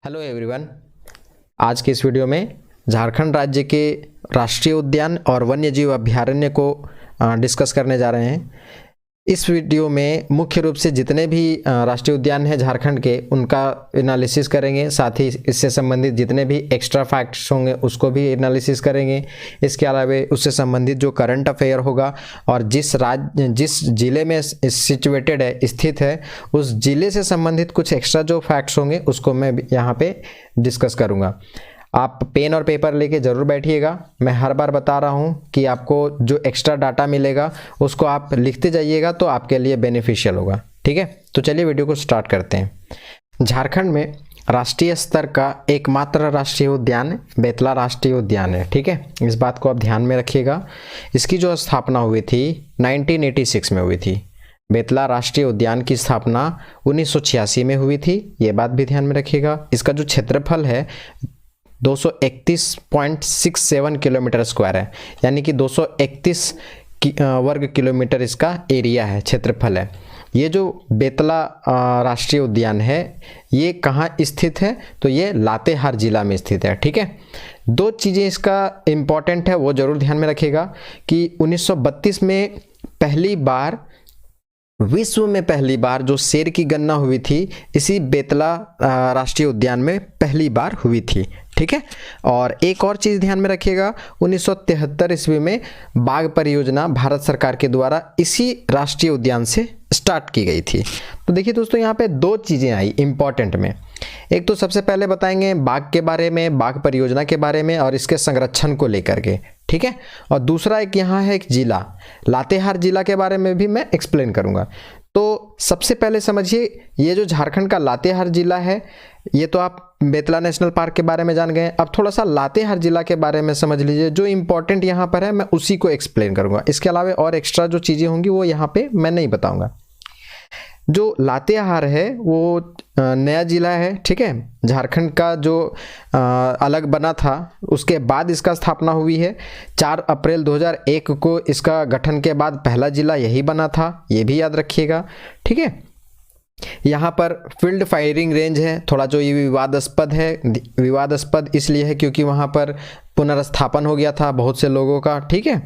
Hello everyone. आज के इस वीडियो में झारखंड राज्य के राष्ट्रीय उद्यान और वन्यजीव अभयारण्य को डिस्कस करने जा रहे हैं। इस वीडियो में मुख्य रूप से जितने भी राष्ट्रीय उद्यान हैं झारखंड के उनका एनालिसिस करेंगे, साथ ही इससे संबंधित जितने भी एक्स्ट्रा फैक्ट्स होंगे उसको भी एनालिसिस करेंगे। इसके अलावा उससे संबंधित जो करंट अफेयर होगा और जिस ज़िले में सिचुएटेड है, स्थित है, उस ज़िले से संबंधित कुछ एक्स्ट्रा जो फैक्ट्स होंगे उसको मैं यहाँ पे डिस्कस करूँगा। आप पेन और पेपर लेके ज़रूर बैठिएगा। मैं हर बार बता रहा हूँ कि आपको जो एक्स्ट्रा डाटा मिलेगा उसको आप लिखते जाइएगा तो आपके लिए बेनिफिशियल होगा। ठीक है, तो चलिए वीडियो को स्टार्ट करते हैं। झारखंड में राष्ट्रीय स्तर का एकमात्र राष्ट्रीय उद्यान बेतला राष्ट्रीय उद्यान है। ठीक है, इस बात को आप ध्यान में रखिएगा। इसकी जो स्थापना हुई थी 1986 में हुई थी। बेतला राष्ट्रीय उद्यान की स्थापना 1986 में हुई थी, ये बात भी ध्यान में रखिएगा। इसका जो क्षेत्रफल है 231.67 किलोमीटर स्क्वायर है, यानी कि 231 वर्ग किलोमीटर इसका एरिया है, क्षेत्रफल है। ये जो बेतला राष्ट्रीय उद्यान है ये कहाँ स्थित है? तो ये लातेहार जिला में स्थित है। ठीक है, दो चीज़ें इसका इम्पॉर्टेंट है वो ज़रूर ध्यान में रखिएगा कि 1932 में पहली बार, विश्व में पहली बार जो शेर की गणना हुई थी इसी बेतला राष्ट्रीय उद्यान में पहली बार हुई थी। ठीक है, और एक और चीज़ ध्यान में रखिएगा, 1973 ईस्वी में बाघ परियोजना भारत सरकार के द्वारा इसी राष्ट्रीय उद्यान से स्टार्ट की गई थी। तो देखिए दोस्तों, यहाँ पे दो चीज़ें आई इम्पॉर्टेंट में। एक तो सबसे पहले बताएंगे बाघ के बारे में, बाघ परियोजना के बारे में और इसके संरक्षण को लेकर के। ठीक है, और दूसरा एक यहाँ है एक जिला लातेहार जिला के बारे में भी मैं एक्सप्लेन करूँगा। तो सबसे पहले समझिए, ये जो झारखंड का लातेहार जिला है, ये तो आप बेतला नेशनल पार्क के बारे में जान गए। अब थोड़ा सा लातेहार जिला के बारे में समझ लीजिए। जो इम्पोर्टेंट यहाँ पर है मैं उसी को एक्सप्लेन करूँगा। इसके अलावा और एक्स्ट्रा जो चीज़ें होंगी वो यहाँ पे मैं नहीं बताऊँगा। जो लातेहार है वो नया जिला है। ठीक है, झारखंड का जो अलग बना था उसके बाद इसका स्थापना हुई है। 4 अप्रैल 2001 को इसका गठन के बाद पहला जिला यही बना था, ये भी याद रखिएगा। ठीक है, यहाँ पर फील्ड फायरिंग रेंज है, थोड़ा जो ये विवादास्पद है। विवादास्पद इसलिए है क्योंकि वहाँ पर पुनर्स्थापन हो गया था बहुत से लोगों का। ठीक है,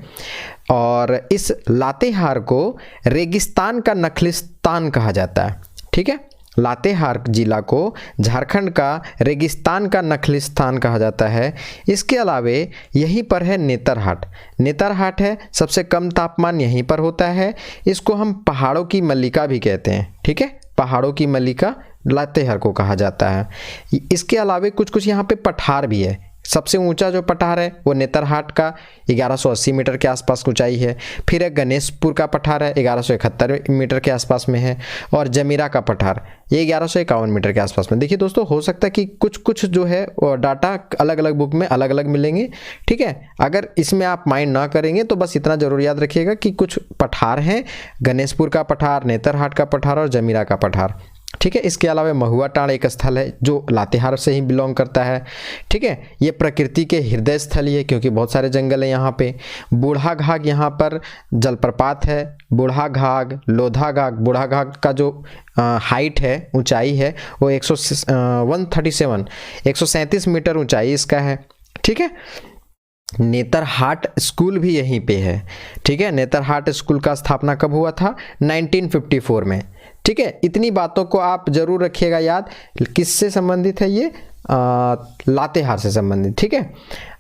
और इस लातेहार को रेगिस्तान का नखलिस्तान कहा जाता है। ठीक है, लातेहार जिला को झारखंड का रेगिस्तान का नखलिस्तान कहा जाता है। इसके अलावे यहीं पर है नेतरहाट। नेतरहाट है, सबसे कम तापमान यहीं पर होता है। इसको हम पहाड़ों की मल्लिका भी कहते हैं। ठीक है, पहाड़ों की मल्लिका लातेहार को कहा जाता है। इसके अलावे कुछ कुछ यहाँ पे पठार भी है। सबसे ऊंचा जो पठार है वो नेतरहाट का 1180 मीटर के आसपास ऊंचाई है। फिर एक गणेशपुर का पठार है 1171 मीटर के आसपास में है, और जमीरा का पठार ये 1151 मीटर के आसपास में। देखिए दोस्तों, हो सकता है कि कुछ कुछ जो है डाटा अलग अलग बुक में अलग अलग मिलेंगे। ठीक है, अगर इसमें आप माइंड ना करेंगे तो बस इतना जरूर याद रखिएगा कि कुछ पठार हैं, गणेशपुर का पठार, नेतरहाट का पठार और जमीरा का पठार। ठीक है, इसके अलावा महुआ टांड़ एक स्थल है जो लातेहार से ही बिलोंग करता है। ठीक है, ये प्रकृति के हृदय स्थल ही है क्योंकि बहुत सारे जंगल हैं यहाँ पे। बूढ़ा घाघ यहाँ पर जलप्रपात है। बूढ़ा घाघ, लोधा घाघ। बूढ़ा घाघ का जो हाइट है, ऊंचाई है, वो 137 मीटर ऊंचाई इसका है। ठीक है, नेतरहाट स्कूल भी यहीं पे है। ठीक है, नेतरहाट स्कूल का स्थापना कब हुआ था? 1954 में। ठीक है, इतनी बातों को आप जरूर रखिएगा याद। किससे संबंधित है ये? लातेहार से संबंधित। ठीक है,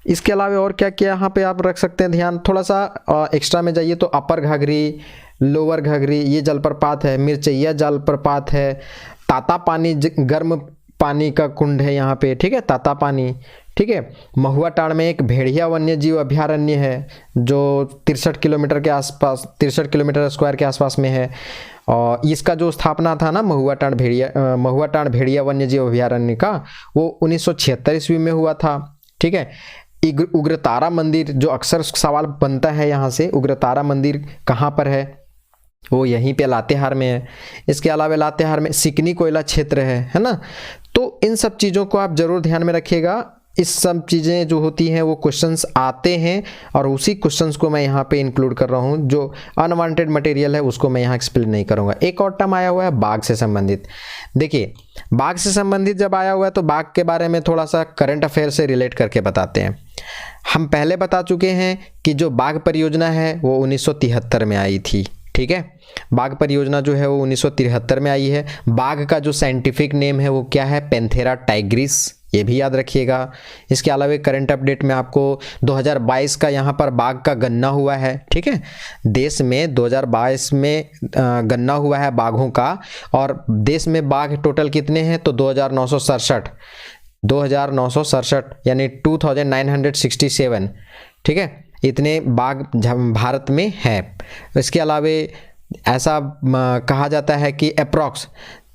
इसके अलावा और क्या क्या यहाँ पे आप रख सकते हैं ध्यान। थोड़ा सा एक्स्ट्रा में जाइए तो अपर घाघरी, लोअर घाघरी ये जलप्रपात है। मिर्चैया जलप्रपात है। ताता पानी गर्म पानी का कुंड है यहाँ पे। ठीक है, ताता पानी। ठीक है, महुआ टांड़ में एक भेड़िया वन्यजीव अभयारण्य है जो 63 किलोमीटर के आसपास, 63 किलोमीटर स्क्वायर के आसपास में है। और इसका जो स्थापना था ना महुआ टांड़ भेड़िया वन्यजीव अभयारण्य का, वो 1976 ईस्वी में हुआ था। ठीक है, उग्रतारा मंदिर, जो अक्सर सवाल बनता है यहाँ से, उग्रतारा मंदिर कहाँ पर है? वो यहीं पे लातेहार में है। इसके अलावा लातेहार में सिकनी कोयला क्षेत्र है ना। तो इन सब चीज़ों को आप जरूर ध्यान में रखिएगा। इस सब चीज़ें जो होती हैं वो क्वेश्चंस आते हैं और उसी क्वेश्चंस को मैं यहाँ पे इंक्लूड कर रहा हूँ। जो अनवांटेड मटेरियल है उसको मैं यहाँ एक्सप्लेन नहीं करूँगा। एक और टर्म आया हुआ है बाघ से संबंधित। देखिए बाघ से संबंधित जब आया हुआ है तो बाघ के बारे में थोड़ा सा करंट अफेयर से रिलेट करके बताते हैं। हम पहले बता चुके हैं कि जो बाघ परियोजना है वो 1973 में आई थी, ठीक है। बाघ परियोजना जो है वो 1973 में आई है। बाघ का जो साइंटिफिक नेम है वो क्या है, पैंथेरा टाइग्रिस, ये भी याद रखिएगा। इसके अलावा करंट अपडेट में आपको 2022 का यहाँ पर बाघ का गणना हुआ है, ठीक है। देश में 2022 में गणना हुआ है बाघों का, और देश में बाघ टोटल कितने हैं तो 2967 यानी 2967, ठीक है। इतने बाघ भारत में है। इसके अलावा ऐसा कहा जाता है कि अप्रॉक्स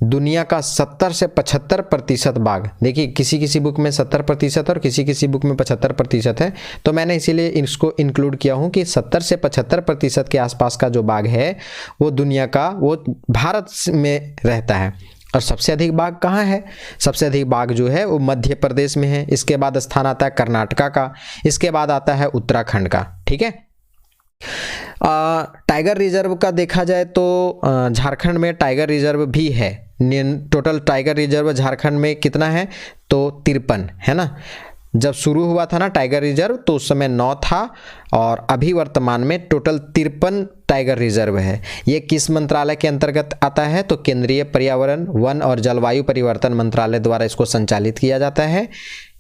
दुनिया का 70 से 75% बाघ, देखिए किसी किसी बुक में 70% और किसी किसी बुक में 75% है, तो मैंने इसीलिए इसको इंक्लूड किया हूँ कि 70 से 75% के आसपास का जो बाघ है वो दुनिया का, वो भारत में रहता है। और सबसे अधिक बाघ कहाँ है, सबसे अधिक बाघ जो है वो मध्य प्रदेश में है। इसके बाद स्थान आता है कर्नाटका का, इसके बाद आता है उत्तराखंड का, ठीक है। टाइगर रिजर्व का देखा जाए तो झारखंड में टाइगर रिजर्व भी है। टोटल टाइगर रिजर्व झारखंड में कितना है तो 53 है ना। जब शुरू हुआ था ना टाइगर रिजर्व तो उस समय 9 था, और अभी वर्तमान में टोटल 53 टाइगर रिजर्व है। ये किस मंत्रालय के अंतर्गत आता है तो केंद्रीय पर्यावरण, वन और जलवायु परिवर्तन मंत्रालय द्वारा इसको संचालित किया जाता है।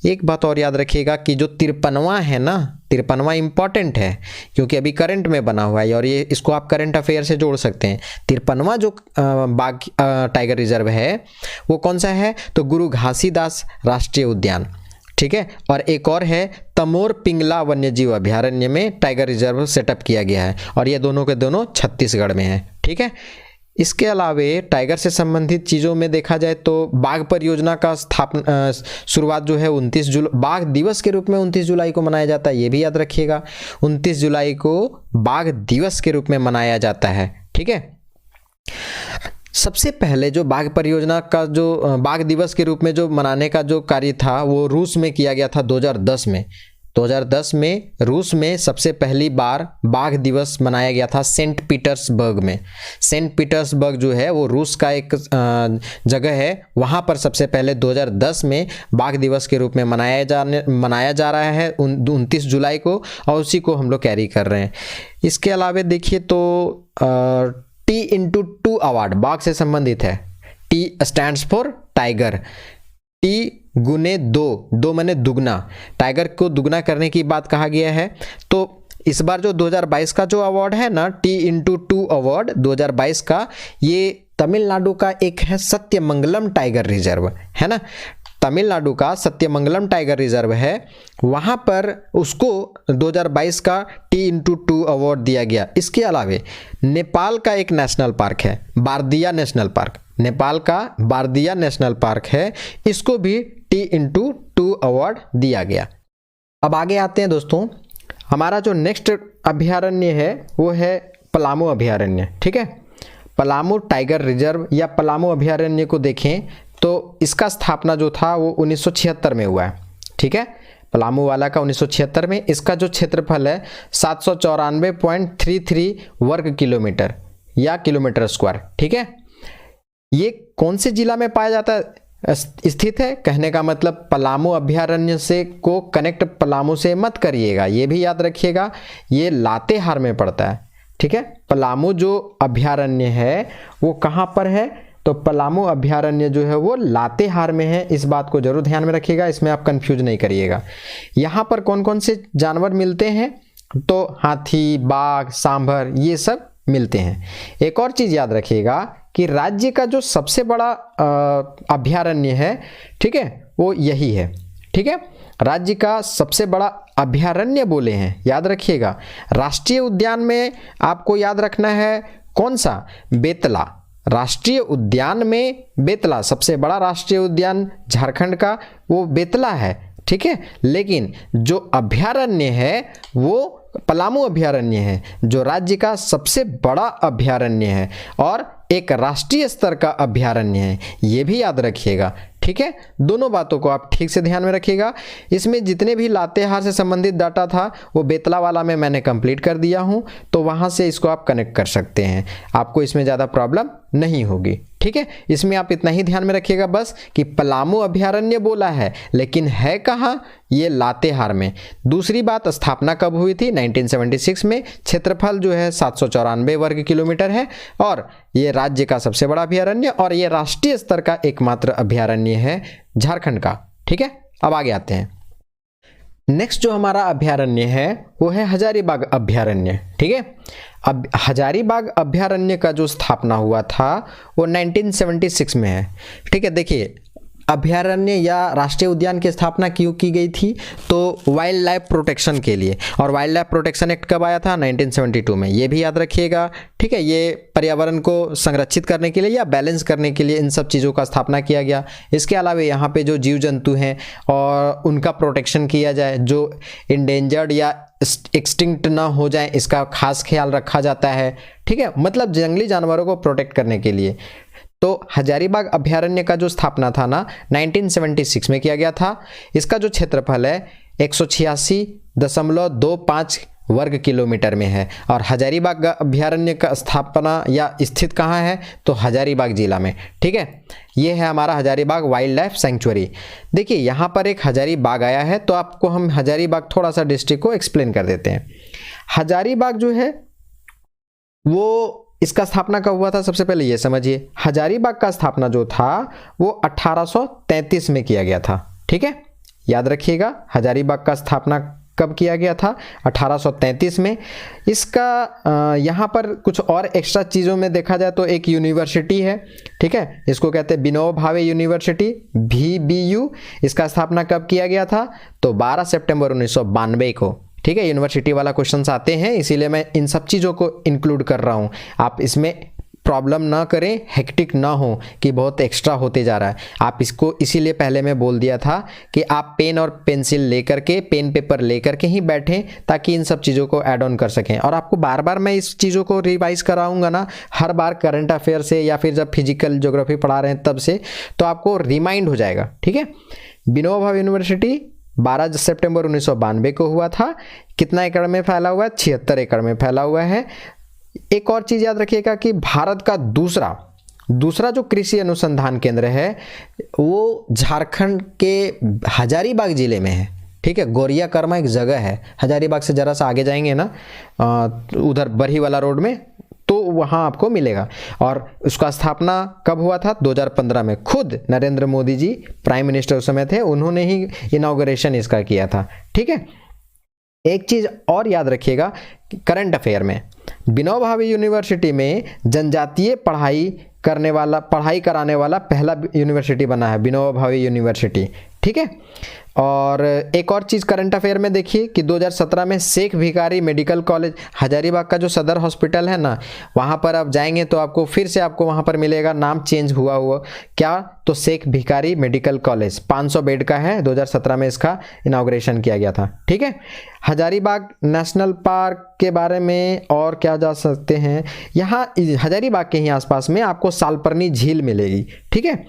एक बात और याद रखिएगा कि जो 53वां है ना, 53वां इंपॉर्टेंट है क्योंकि अभी करंट में बना हुआ है, और ये इसको आप करंट अफेयर से जोड़ सकते हैं। 53वां जो बाघ टाइगर रिजर्व है वो कौन सा है तो गुरु घासीदास राष्ट्रीय उद्यान, ठीक है। और एक और है तमोर पिंगला वन्यजीव अभयारण्य में टाइगर रिजर्व सेटअप किया गया है, और ये दोनों के दोनों छत्तीसगढ़ में है, ठीक है। इसके अलावे टाइगर से संबंधित चीज़ों में देखा जाए तो बाघ परियोजना का शुरुआत जो है 29 जुलाई, बाघ दिवस के रूप में 29 जुलाई को मनाया जाता है, ये भी याद रखिएगा। 29 जुलाई को बाघ दिवस के रूप में मनाया जाता है, ठीक है। सबसे पहले जो बाघ परियोजना का जो बाघ दिवस के रूप में जो मनाने का जो कार्य था वो रूस में किया गया था 2010 में। 2010 में रूस में सबसे पहली बार बाघ दिवस मनाया गया था सेंट पीटर्सबर्ग में। सेंट पीटर्सबर्ग जो है वो रूस का एक जगह है, वहाँ पर सबसे पहले 2010 में बाघ दिवस के रूप में मनाया जा रहा है 29 जुलाई को, और उसी को हम लोग कैरी कर रहे हैं। इसके अलावा देखिए तो T×2 अवार्ड बाघ से संबंधित है। T stands for tiger, T गुने दो माने दुगना, टाइगर को दुगना करने की बात कहा गया है। तो इस बार जो 2022 का जो अवार्ड है ना, T×2 अवार्ड 2022 का, ये तमिलनाडु का एक है सत्यमंगलम टाइगर रिजर्व, है ना। तमिलनाडु का सत्यमंगलम टाइगर रिजर्व है, वहाँ पर उसको 2022 का T×2 अवार्ड दिया गया। इसके अलावे नेपाल का एक नेशनल पार्क है बारदिया नेशनल पार्क, नेपाल का बारदिया नेशनल पार्क है, इसको भी T×2 अवार्ड दिया गया। अब आगे आते हैं दोस्तों, हमारा जो नेक्स्ट अभयारण्य है वो है पलामू अभयारण्य, ठीक है। पलामू टाइगर रिजर्व या पलामू अभयारण्य को देखें तो इसका स्थापना जो था वो 1976 में हुआ है, ठीक है। पलामू वाला का 1976 में। इसका जो क्षेत्रफल है 794.33 वर्ग किलोमीटर या किलोमीटर स्क्वायर, ठीक है। ये कौन से जिला में पाया जाता है स्थित है, कहने का मतलब पलामू अभयारण्य से को कनेक्ट पलामू से मत करिएगा, ये भी याद रखिएगा, ये लातेहार में पड़ता है, ठीक है। पलामू जो अभयारण्य है वो कहाँ पर है तो पलामू अभयारण्य जो है वो लातेहार में है। इस बात को जरूर ध्यान में रखिएगा, इसमें आप कंफ्यूज नहीं करिएगा। यहाँ पर कौन कौन से जानवर मिलते हैं तो हाथी, बाघ, सांभर, ये सब मिलते हैं। एक और चीज़ याद रखिएगा कि राज्य का जो सबसे बड़ा अभयारण्य है, ठीक है, वो यही है, ठीक है। राज्य का सबसे बड़ा अभयारण्य बोले हैं, याद रखिएगा। राष्ट्रीय उद्यान में आपको याद रखना है कौन सा, बेतला। राष्ट्रीय उद्यान में बेतला, सबसे बड़ा राष्ट्रीय उद्यान झारखंड का वो बेतला है, ठीक है। लेकिन जो अभयारण्य है वो पलामू अभयारण्य है, जो राज्य का सबसे बड़ा अभयारण्य है और एक राष्ट्रीय स्तर का अभयारण्य है, ये भी याद रखिएगा, ठीक। ठीक है, दोनों बातों को आप ठीक से ध्यान में रखिएगा। इसमें जितने भी लातेहार से संबंधित डाटा था वो बेतला वाला में मैंने कंप्लीट कर दिया हूं, तो वहां से इसको आप कनेक्ट कर सकते हैं, आपको इसमें ज़्यादा प्रॉब्लम नहीं होगी। ठीक है, इसमें आप इतना ही ध्यान में रखिएगा बस कि पलामू अभयारण्य बोला है, लेकिन है कहाँ, ये लातेहार में। दूसरी बात, स्थापना कब हुई थी, 1976 में। क्षेत्रफल जो है 794 वर्ग किलोमीटर है, और ये राज्य का सबसे बड़ा अभयारण्य और ये राष्ट्रीय स्तर का एकमात्र अभयारण्य है झारखंड का। ठीक है, अब आगे आते हैं। नेक्स्ट जो हमारा अभयारण्य है वो है हजारीबाग अभयारण्य। ठीक है, अब हजारीबाग अभयारण्य का जो स्थापना हुआ था वो 1976 में है। ठीक है, देखिए अभयारण्य या राष्ट्रीय उद्यान की स्थापना क्यों की गई थी, तो वाइल्ड लाइफ प्रोटेक्शन के लिए। और वाइल्ड लाइफ प्रोटेक्शन एक्ट कब आया था, 1972 में, ये भी याद रखिएगा। ठीक है, ये पर्यावरण को संरक्षित करने के लिए या बैलेंस करने के लिए इन सब चीज़ों का स्थापना किया गया। इसके अलावा यहाँ पे जो जीव जंतु हैं और उनका प्रोटेक्शन किया जाए, जो इंडेंजर्ड या एक्सटिंक्ट ना हो जाए, इसका खास ख्याल रखा जाता है। ठीक है, मतलब जंगली जानवरों को प्रोटेक्ट करने के लिए। तो हजारीबाग अभयारण्य का जो स्थापना था ना 1976 में किया गया था। इसका जो क्षेत्रफल है 186.25 वर्ग किलोमीटर में है। और हजारीबाग अभयारण्य का स्थापना या स्थित कहाँ है, तो हजारीबाग जिला में। ठीक है, ये है हमारा हजारीबाग वाइल्ड लाइफ सेंचुरी। देखिए यहाँ पर एक हजारीबाग आया है, तो आपको हम हजारीबाग थोड़ा सा डिस्ट्रिक्ट को एक्सप्लेन कर देते हैं। हजारीबाग जो है वो, इसका स्थापना कब हुआ था, सबसे पहले ये समझिए। हजारीबाग का स्थापना जो था वो 1833 में किया गया था। ठीक है, याद रखिएगा हजारीबाग का स्थापना कब किया गया था, 1833 में। इसका यहाँ पर कुछ और एक्स्ट्रा चीज़ों में देखा जाए तो एक यूनिवर्सिटी है। ठीक है, इसको कहते हैं विनोबा भावे यूनिवर्सिटी, VBU। इसका स्थापना कब किया गया था, तो 12 सितंबर 1992 को। ठीक है, यूनिवर्सिटी वाला क्वेश्चंस आते हैं, इसीलिए मैं इन सब चीज़ों को इंक्लूड कर रहा हूँ। आप इसमें प्रॉब्लम ना करें, हेक्टिक ना हो कि बहुत एक्स्ट्रा होते जा रहा है। आप इसको इसीलिए पहले मैं बोल दिया था कि आप पेन और पेंसिल लेकर के, पेन पेपर लेकर के ही बैठें, ताकि इन सब चीज़ों को ऐड ऑन कर सकें। और आपको बार बार मैं इस चीज़ों को रिवाइज कराऊंगा ना, हर बार करंट अफेयर से या फिर जब फिजिकल ज्योग्राफी पढ़ा रहे हैं तब से, तो आपको रिमाइंड हो जाएगा। ठीक है, विनोबा भावे यूनिवर्सिटी 12 सितंबर 1992 को हुआ था। कितना एकड़ में फैला हुआ है, 76 एकड़ में फैला हुआ है। एक और चीज़ याद रखिएगा कि भारत का दूसरा जो कृषि अनुसंधान केंद्र है वो झारखंड के हजारीबाग जिले में है। ठीक है, गोरिया कर्मा एक जगह है, हजारीबाग से ज़रा सा आगे जाएंगे ना उधर बरही वाला रोड में, तो वहाँ आपको मिलेगा। और उसका स्थापना कब हुआ था, 2015 में। खुद नरेंद्र मोदी जी प्राइम मिनिस्टर उस समय थे, उन्होंने ही इनॉग्रेशन इसका किया था। ठीक है, एक चीज़ और याद रखिएगा, करंट अफेयर में विनोबा भावे यूनिवर्सिटी में जनजातीय पढ़ाई कराने वाला पहला यूनिवर्सिटी बना है, विनोबा भावे यूनिवर्सिटी। ठीक है, और एक और चीज़ करंट अफेयर में देखिए कि 2017 में शेख भिखारी मेडिकल कॉलेज, हजारीबाग का जो सदर हॉस्पिटल है ना, वहाँ पर आप जाएंगे तो आपको फिर से आपको वहाँ पर मिलेगा, नाम चेंज हुआ क्या, तो Sheikh Bhikhari medical college 500 bed का है। 2017 में इसका इनाग्रेशन किया गया था। ठीक है, हजारीबाग नेशनल पार्क के बारे में और क्या जा सकते हैं, यहाँ हजारीबाग के ही आसपास में आपको सालपर्नी झील मिलेगी। ठीक है,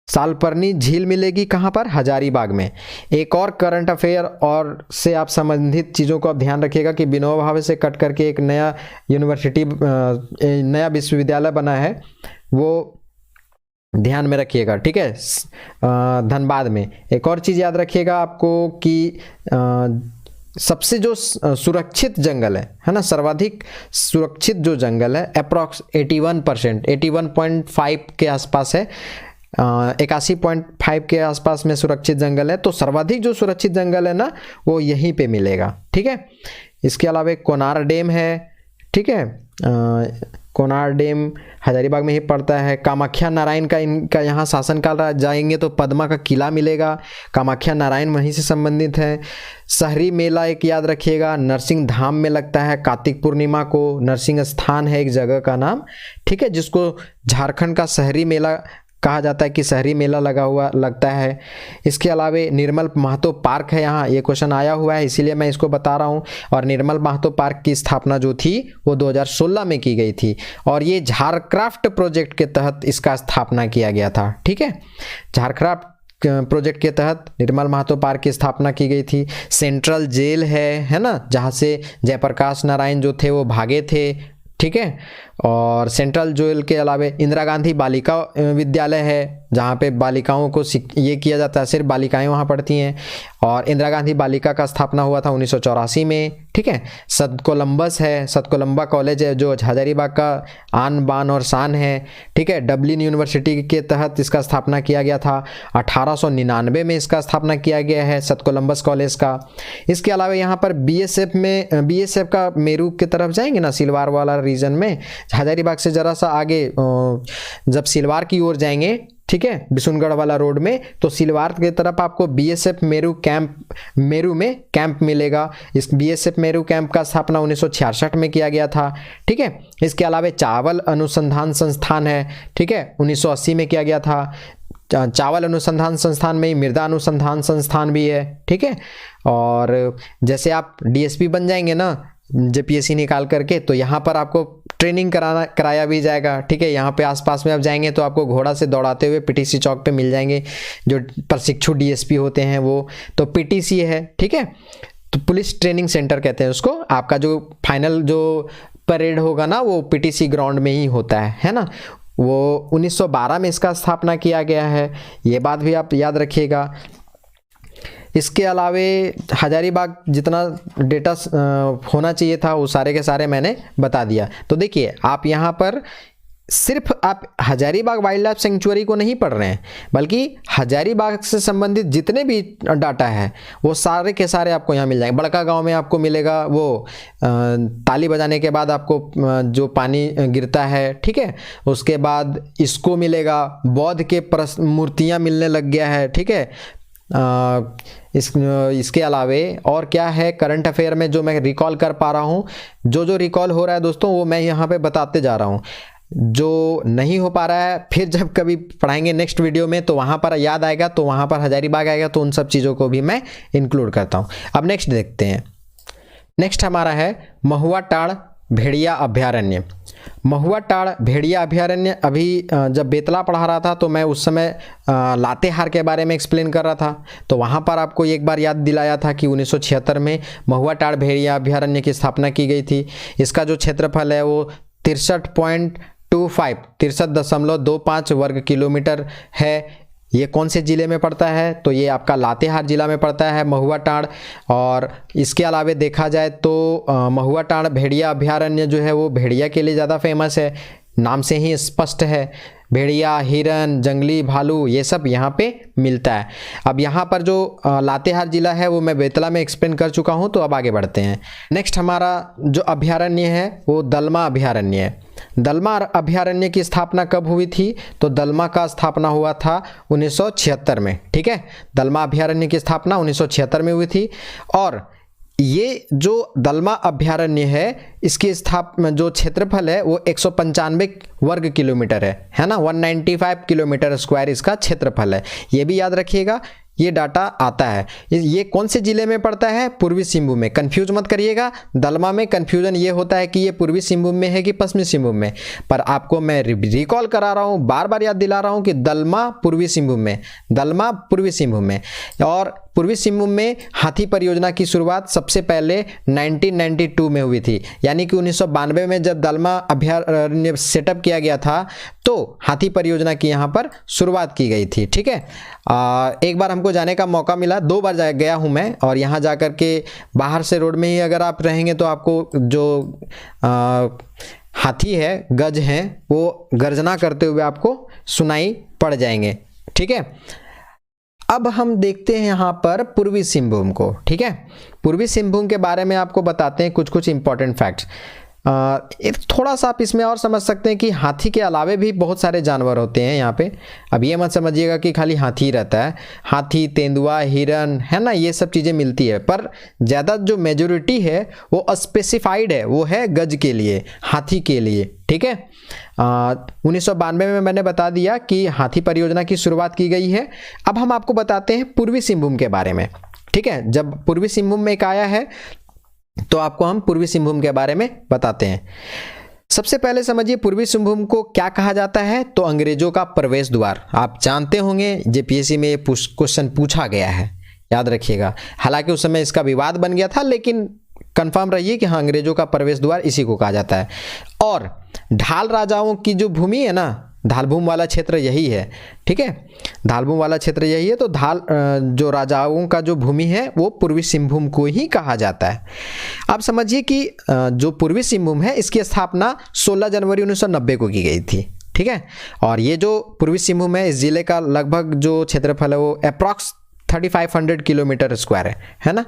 सालपर्नी झील मिलेगी कहाँ पर, हजारीबाग में। एक और करंट अफेयर और से आप संबंधित चीज़ों को आप ध्यान रखिएगा कि विनोबा भावे से कट करके एक नया यूनिवर्सिटी, नया विश्वविद्यालय बना है, वो ध्यान में रखिएगा। ठीक है, धनबाद में। एक और चीज़ याद रखिएगा आपको कि सबसे जो सुरक्षित जंगल है ना, सर्वाधिक सुरक्षित जो जंगल है अप्रॉक्स 81%, 81.5 के आसपास है, 81.5 के आसपास में सुरक्षित जंगल है। तो सर्वाधिक जो सुरक्षित जंगल है ना वो यहीं पे मिलेगा। ठीक है, इसके अलावा एक कोनार डैम है। ठीक है, कोनार डैम हजारीबाग में ही पड़ता है। कामाख्या नारायण का इनका यहाँ शासनकाल रहा, जाएंगे तो पद्मा का किला मिलेगा, कामाख्या नारायण वहीं से संबंधित है। शहरी मेला एक याद रखिएगा, नरसिंह धाम में लगता है कार्तिक पूर्णिमा को। नरसिंह स्थान है एक जगह का नाम। ठीक है, जिसको झारखंड का शहरी मेला कहा जाता है कि शहरी मेला लगा हुआ लगता है। इसके अलावे निर्मल महतो पार्क है, यहाँ ये क्वेश्चन आया हुआ है इसीलिए मैं इसको बता रहा हूँ। और निर्मल महतो पार्क की स्थापना जो थी वो 2016 में की गई थी और ये झारक्राफ्ट प्रोजेक्ट के तहत इसका स्थापना किया गया था। ठीक है, झारक्राफ्ट प्रोजेक्ट के तहत निर्मल महतो पार्क की स्थापना की गई थी। सेंट्रल जेल है ना, जहाँ से जयप्रकाश नारायण जो थे वो भागे थे। ठीक है, और सेंट्रल जेल के अलावे इंदिरा गांधी बालिका विद्यालय है जहाँ पे बालिकाओं को ये किया जाता है, सिर्फ बालिकाएं वहाँ पढ़ती हैं। और इंदिरा गांधी बालिका का स्थापना हुआ था 1984 में। ठीक है, सत कोलंबस है, सत कोलंबा कॉलेज है जो हजारीबाग का आन बान और शान है। ठीक है, डबलिन यूनिवर्सिटी के तहत इसका स्थापना किया गया था। 1899 में इसका स्थापना किया गया है सत कोलंबस कॉलेज का। इसके अलावा यहाँ पर बीएसएफ का मेरू की तरफ जाएंगे ना, सिलवार वाला रीजन में, हजारीबाग से जरा सा आगे जब सिलवार की ओर जाएंगे, ठीक है, बिशुनगढ़ वाला रोड में, तो सिलवार की तरफ आपको बीएसएफ मेरू में कैंप मिलेगा। इस बीएसएफ मेरू कैंप का स्थापना 1966 में किया गया था। ठीक है, इसके अलावा चावल अनुसंधान संस्थान है, ठीक है, 1980 में किया गया था। चावल अनुसंधान संस्थान में ही मृदा अनुसंधान संस्थान भी है। ठीक है, और जैसे आप डीएसपी बन जाएंगे ना जेपीएससी निकाल करके, तो यहाँ पर आपको ट्रेनिंग कराया भी जाएगा। ठीक है, यहाँ पे आसपास में आप जाएंगे तो आपको घोड़ा से दौड़ाते हुए पीटीसी चौक पे मिल जाएंगे जो प्रशिक्षु डीएसपी होते हैं वो, तो पीटीसी है। ठीक है, तो पुलिस ट्रेनिंग सेंटर कहते हैं उसको। आपका जो फाइनल जो परेड होगा ना वो पीटीसी ग्राउंड में ही होता है ना। वो 1912 में इसका स्थापना किया गया है, ये बात भी आप याद रखिएगा। इसके अलावे हजारीबाग जितना डेटा होना चाहिए था वो सारे के सारे मैंने बता दिया। तो देखिए आप यहाँ पर सिर्फ आप हजारीबाग वाइल्ड लाइफ सेंचुरी को नहीं पढ़ रहे हैं, बल्कि हजारीबाग से संबंधित जितने भी डाटा है वो सारे के सारे आपको यहाँ मिल जाएंगे। बड़का गांव में आपको मिलेगा वो ताली बजाने के बाद आपको जो पानी गिरता है। ठीक है, उसके बाद इसको मिलेगा, बौद्ध के मूर्तियाँ मिलने लग गया है। ठीक है, इसके अलावे और क्या है करंट अफेयर में जो मैं रिकॉल कर पा रहा हूँ, जो रिकॉल हो रहा है दोस्तों वो मैं यहाँ पे बताते जा रहा हूँ। जो नहीं हो पा रहा है फिर जब कभी पढ़ाएंगे नेक्स्ट वीडियो में तो वहाँ पर याद आएगा, तो वहाँ पर हजारीबाग आएगा, तो उन सब चीज़ों को भी मैं इंक्लूड करता हूँ। अब नेक्स्ट देखते हैं। नेक्स्ट हमारा है महुआ टाड़ भेड़िया अभ्यारण्य। महुआ टाड़ भेड़िया अभ्यारण्य, अभी जब बेतला पढ़ा रहा था तो मैं उस समय लातेहार के बारे में एक्सप्लेन कर रहा था, तो वहाँ पर आपको एक बार याद दिलाया था कि 1976 में महुआ टाड़ भेड़िया अभ्यारण्य की स्थापना की गई थी। इसका जो क्षेत्रफल है वो 63.25 वर्ग किलोमीटर है। ये कौन से ज़िले में पड़ता है, तो ये आपका लातेहार जिला में पड़ता है महुआ टाड़। और इसके अलावे देखा जाए तो महुआ टाड़ भेड़िया अभ्यारण्य जो है वो भेड़िया के लिए ज़्यादा फेमस है, नाम से ही स्पष्ट है। भेड़िया, हिरन, जंगली भालू ये सब यहाँ पे मिलता है। अब यहाँ पर जो लातेहार जिला है वो मैं बेतला में एक्सप्लेन कर चुका हूँ, तो अब आगे बढ़ते हैं। नेक्स्ट हमारा जो अभ्यारण्य है वो दलमा अभ्यारण्य है। दलमा अभ्यारण्य की स्थापना कब हुई थी, तो दलमा का स्थापना हुआ था 1976 में। ठीक है, दलमा अभ्यारण्य की स्थापना 1976 में हुई थी। और ये जो दलमा अभ्यारण्य है इसकी जो क्षेत्रफल है वो 195 वर्ग किलोमीटर है ना, 195 किलोमीटर स्क्वायर इसका क्षेत्रफल है। ये भी याद रखिएगा, ये डाटा आता है। ये कौन से ज़िले में पड़ता है, पूर्वी सिंहभूम में। कंफ्यूज मत करिएगा, दलमा में कंफ्यूजन ये होता है कि ये पूर्वी सिंहभूम में है कि पश्चिमी सिंहभूम में, पर आपको मैं रिकॉल करा रहा हूँ, बार बार याद दिला रहा हूँ कि दलमा पूर्वी सिंहभूम में, दलमा पूर्वी सिंहभूम में। और पूर्वी सिंहभूम में हाथी परियोजना की शुरुआत सबसे पहले 1992 में हुई थी, यानी कि 1992 में जब दलमा अभ्यारण्य सेटअप किया गया था तो हाथी परियोजना की यहाँ पर शुरुआत की गई थी। ठीक है, एक बार हमको जाने का मौका मिला, 2 बार गया हूँ मैं, और यहाँ जा कर के बाहर से रोड में ही अगर आप रहेंगे तो आपको जो हाथी है, गज हैं, वो गर्जना करते हुए आपको सुनाई पड़ जाएंगे। ठीक है, अब हम देखते हैं यहाँ पर पूर्वी सिंहभूम को। ठीक है, पूर्वी सिंहभूम के बारे में आपको बताते हैं कुछ इंपॉर्टेंट फैक्ट्स। थोड़ा सा आप इसमें और समझ सकते हैं कि हाथी के अलावे भी बहुत सारे जानवर होते हैं यहाँ पे। अब ये मत समझिएगा कि खाली हाथी ही रहता है, हाथी, तेंदुआ, हिरन, है ना, ये सब चीज़ें मिलती है, पर ज़्यादा जो मेजोरिटी है वो स्पेसिफाइड है, वो है गज के लिए, हाथी के लिए। ठीक है, 1992 में मैंने बता दिया कि हाथी परियोजना की शुरुआत की गई है। अब हम आपको बताते हैं पूर्वी सिंहभूम के बारे में। ठीक है, जब पूर्वी सिंहभूम में एक आया है तो आपको हम पूर्वी सिंहभूम के बारे में बताते हैं। सबसे पहले समझिए पूर्वी सिंहभूम को क्या कहा जाता है, तो अंग्रेजों का प्रवेश द्वार। आप जानते होंगे जेपीएससी में ये क्वेश्चन पूछा गया है, याद रखिएगा। हालांकि उस समय इसका विवाद बन गया था, लेकिन कंफर्म रहिए कि हाँ, अंग्रेजों का प्रवेश द्वार इसी को कहा जाता है। और ढाल राजाओं की जो भूमि है ना, धालभूम वाला क्षेत्र यही है। ठीक है, धालभूम वाला क्षेत्र यही है, तो जो राजाओं का जो भूमि है वो पूर्वी सिंहभूम को ही कहा जाता है। आप समझिए कि जो पूर्वी सिंहभूम है इसकी स्थापना 16 जनवरी 1990 को की गई थी। ठीक है, और ये जो पूर्वी सिंहभूम है, इस जिले का लगभग जो क्षेत्रफल है वो अप्रॉक्स 3500 किलोमीटर स्क्वायर है ना।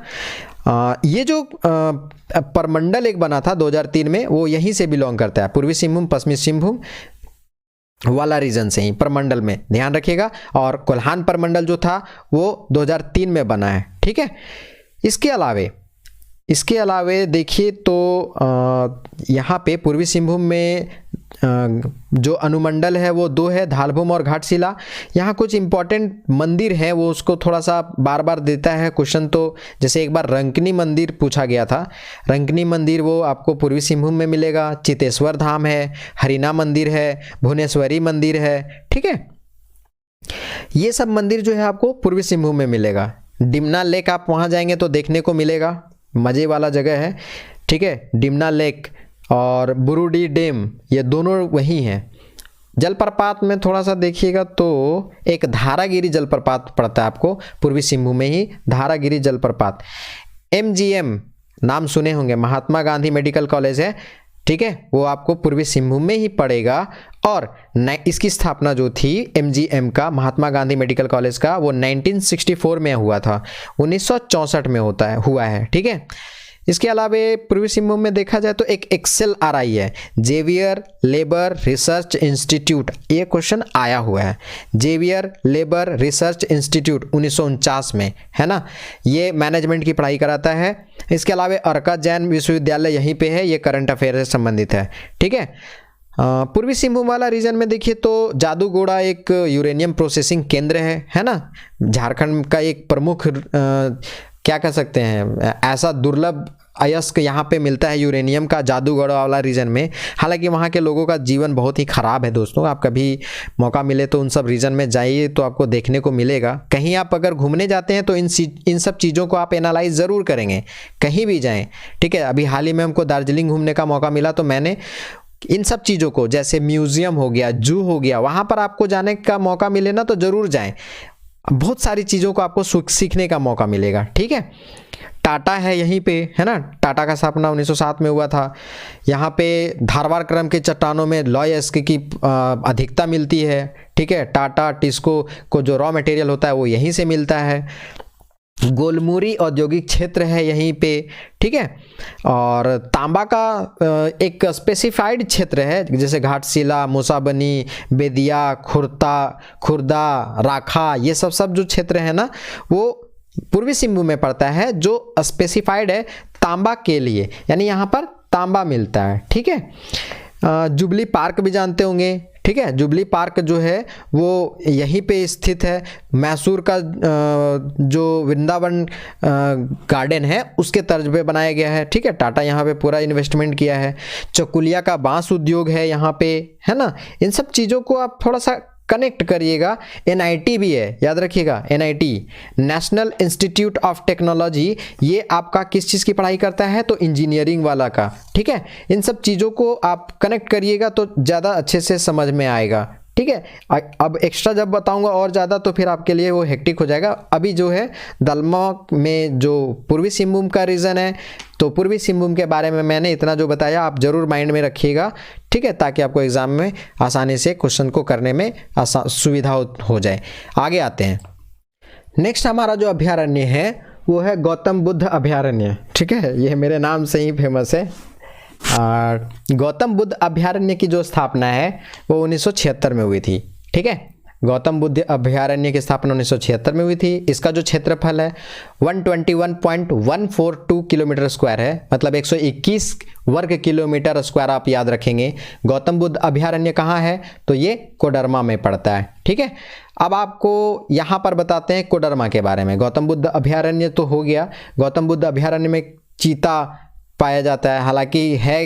ये जो परमंडल एक बना था 2003 में, वो यहीं से बिलोंग करता है, पूर्वी सिंहभूम पश्चिमी सिंहभूम वाला रीजन से ही, परमंडल में ध्यान रखिएगा। और कोल्हान परमंडल जो था वो 2003 में बना है। ठीक है, इसके अलावे देखिए तो यहाँ पे पूर्वी सिंहभूम में जो अनुमंडल है वो 2 है, धालभूम और घाटशिला। यहाँ कुछ इंपॉर्टेंट मंदिर हैं, वो उसको थोड़ा सा बार बार देता है क्वेश्चन। तो जैसे एक बार रंकनी मंदिर पूछा गया था, रंकनी मंदिर वो आपको पूर्वी सिंहभूम में मिलेगा। चितेश्वर धाम है, हरिना मंदिर है, भुवनेश्वरी मंदिर है। ठीक है, ये सब मंदिर जो है आपको पूर्वी सिंहभूम में मिलेगा। डिमना लेक आप वहाँ जाएंगे तो देखने को मिलेगा, मज़े वाला जगह है। ठीक है, डिमना लेक और बुरुडी डैम, ये दोनों वही हैं। जलप्रपात में थोड़ा सा देखिएगा तो एक धारागिरी जलप्रपात पड़ता है आपको पूर्वी सिंहभूम में ही, धारागिरी जलप्रपात। MGM नाम सुने होंगे, महात्मा गांधी मेडिकल कॉलेज है। ठीक है, वो आपको पूर्वी सिंहभूम में ही पड़ेगा। और इसकी स्थापना जो थी MGM का, महात्मा गांधी मेडिकल कॉलेज का, वो 1964 में हुआ था, 1964 में हुआ है। ठीक है, इसके अलावा पूर्वी सिंहभूम में देखा जाए तो एक XLRI है, जेवियर लेबर रिसर्च इंस्टीट्यूट। ये क्वेश्चन आया हुआ है, जेवियर लेबर रिसर्च इंस्टीट्यूट 1949 में, है ना। ये मैनेजमेंट की पढ़ाई कराता है। इसके अलावा अर्का जैन विश्वविद्यालय यहीं पे है, ये करंट अफेयर से संबंधित है। ठीक है, पूर्वी सिंहभूम वाला रीजन में देखिए तो जादूगोड़ा एक यूरेनियम प्रोसेसिंग केंद्र है ना। झारखंड का एक प्रमुख क्या कह सकते हैं, ऐसा दुर्लभ अयस्क यहाँ पे मिलता है यूरेनियम का, जादूगढ़ वाला रीजन में। हालांकि वहाँ के लोगों का जीवन बहुत ही ख़राब है दोस्तों। आप कभी मौका मिले तो उन सब रीजन में जाइए तो आपको देखने को मिलेगा। कहीं आप अगर घूमने जाते हैं तो इन सब चीज़ों को आप एनालाइज ज़रूर करेंगे, कहीं भी जाएँ। ठीक है, अभी हाल ही में हमको दार्जिलिंग घूमने का मौका मिला तो मैंने इन सब चीज़ों को, जैसे म्यूज़ियम हो गया, जू हो गया, वहाँ पर आपको जाने का मौका मिले ना तो ज़रूर जाएं। बहुत सारी चीज़ों को आपको सीखने का मौका मिलेगा। ठीक है, टाटा है यहीं पे, है ना। टाटा का स्थापना 1907 में हुआ था। यहाँ पे धारवाड़ क्रम के चट्टानों में लॉयस्क की अधिकता मिलती है। ठीक है, टाटा टिस्को को जो रॉ मटेरियल होता है वो यहीं से मिलता है। गोलमुरी औद्योगिक क्षेत्र है यहीं पे। ठीक है, और तांबा का एक स्पेसिफाइड क्षेत्र है, जैसे घाटशिला, मूसाबनी, बेदिया, खुर्दा, राखा, ये सब जो क्षेत्र है ना वो पूर्वी सिंहभूम में पड़ता है, जो स्पेसिफाइड है तांबा के लिए, यानी यहाँ पर तांबा मिलता है। ठीक है, जुबली पार्क भी जानते होंगे। ठीक है, जुबली पार्क जो है वो यहीं पे स्थित है। मैसूर का जो वृंदावन गार्डन है उसके तर्ज पे बनाया गया है। ठीक है, टाटा यहाँ पे पूरा इन्वेस्टमेंट किया है। चकुलिया का बांस उद्योग है यहाँ पे, है ना। इन सब चीज़ों को आप थोड़ा सा कनेक्ट करिएगा। NIT भी है, याद रखिएगा, NIT national institute of technology, ये आपका किस चीज़ की पढ़ाई करता है, तो इंजीनियरिंग वाला का। ठीक है, इन सब चीज़ों को आप कनेक्ट करिएगा तो ज़्यादा अच्छे से समझ में आएगा। ठीक है, अब एक्स्ट्रा जब बताऊंगा और ज़्यादा तो फिर आपके लिए वो हेक्टिक हो जाएगा। अभी जो है दलमा में जो पूर्वी सिंहभूम का रीजन है, तो पूर्वी सिंहभूम के बारे में मैंने इतना जो बताया आप ज़रूर माइंड में रखिएगा। ठीक है, ताकि आपको एग्ज़ाम में आसानी से क्वेश्चन को करने में सुविधा हो जाए। आगे आते हैं। नेक्स्ट हमारा जो अभ्यारण्य है वो है गौतम बुद्ध अभ्यारण्य। ठीक है, ये मेरे नाम से ही फेमस है। गौतम बुद्ध अभयारण्य की जो स्थापना है वो 1976 में हुई थी। ठीक है, गौतम बुद्ध अभयारण्य की स्थापना 1976 में हुई थी। इसका जो क्षेत्रफल है 121.142 किलोमीटर स्क्वायर है, मतलब 121 वर्ग किलोमीटर स्क्वायर आप याद रखेंगे। गौतम बुद्ध अभयारण्य कहाँ है, तो ये कोडरमा में पड़ता है। ठीक है, अब आपको यहाँ पर बताते हैं कोडरमा के बारे में। गौतम बुद्ध अभयारण्य तो हो गया, गौतम बुद्ध अभयारण्य में चीता पाया जाता है, हालांकि है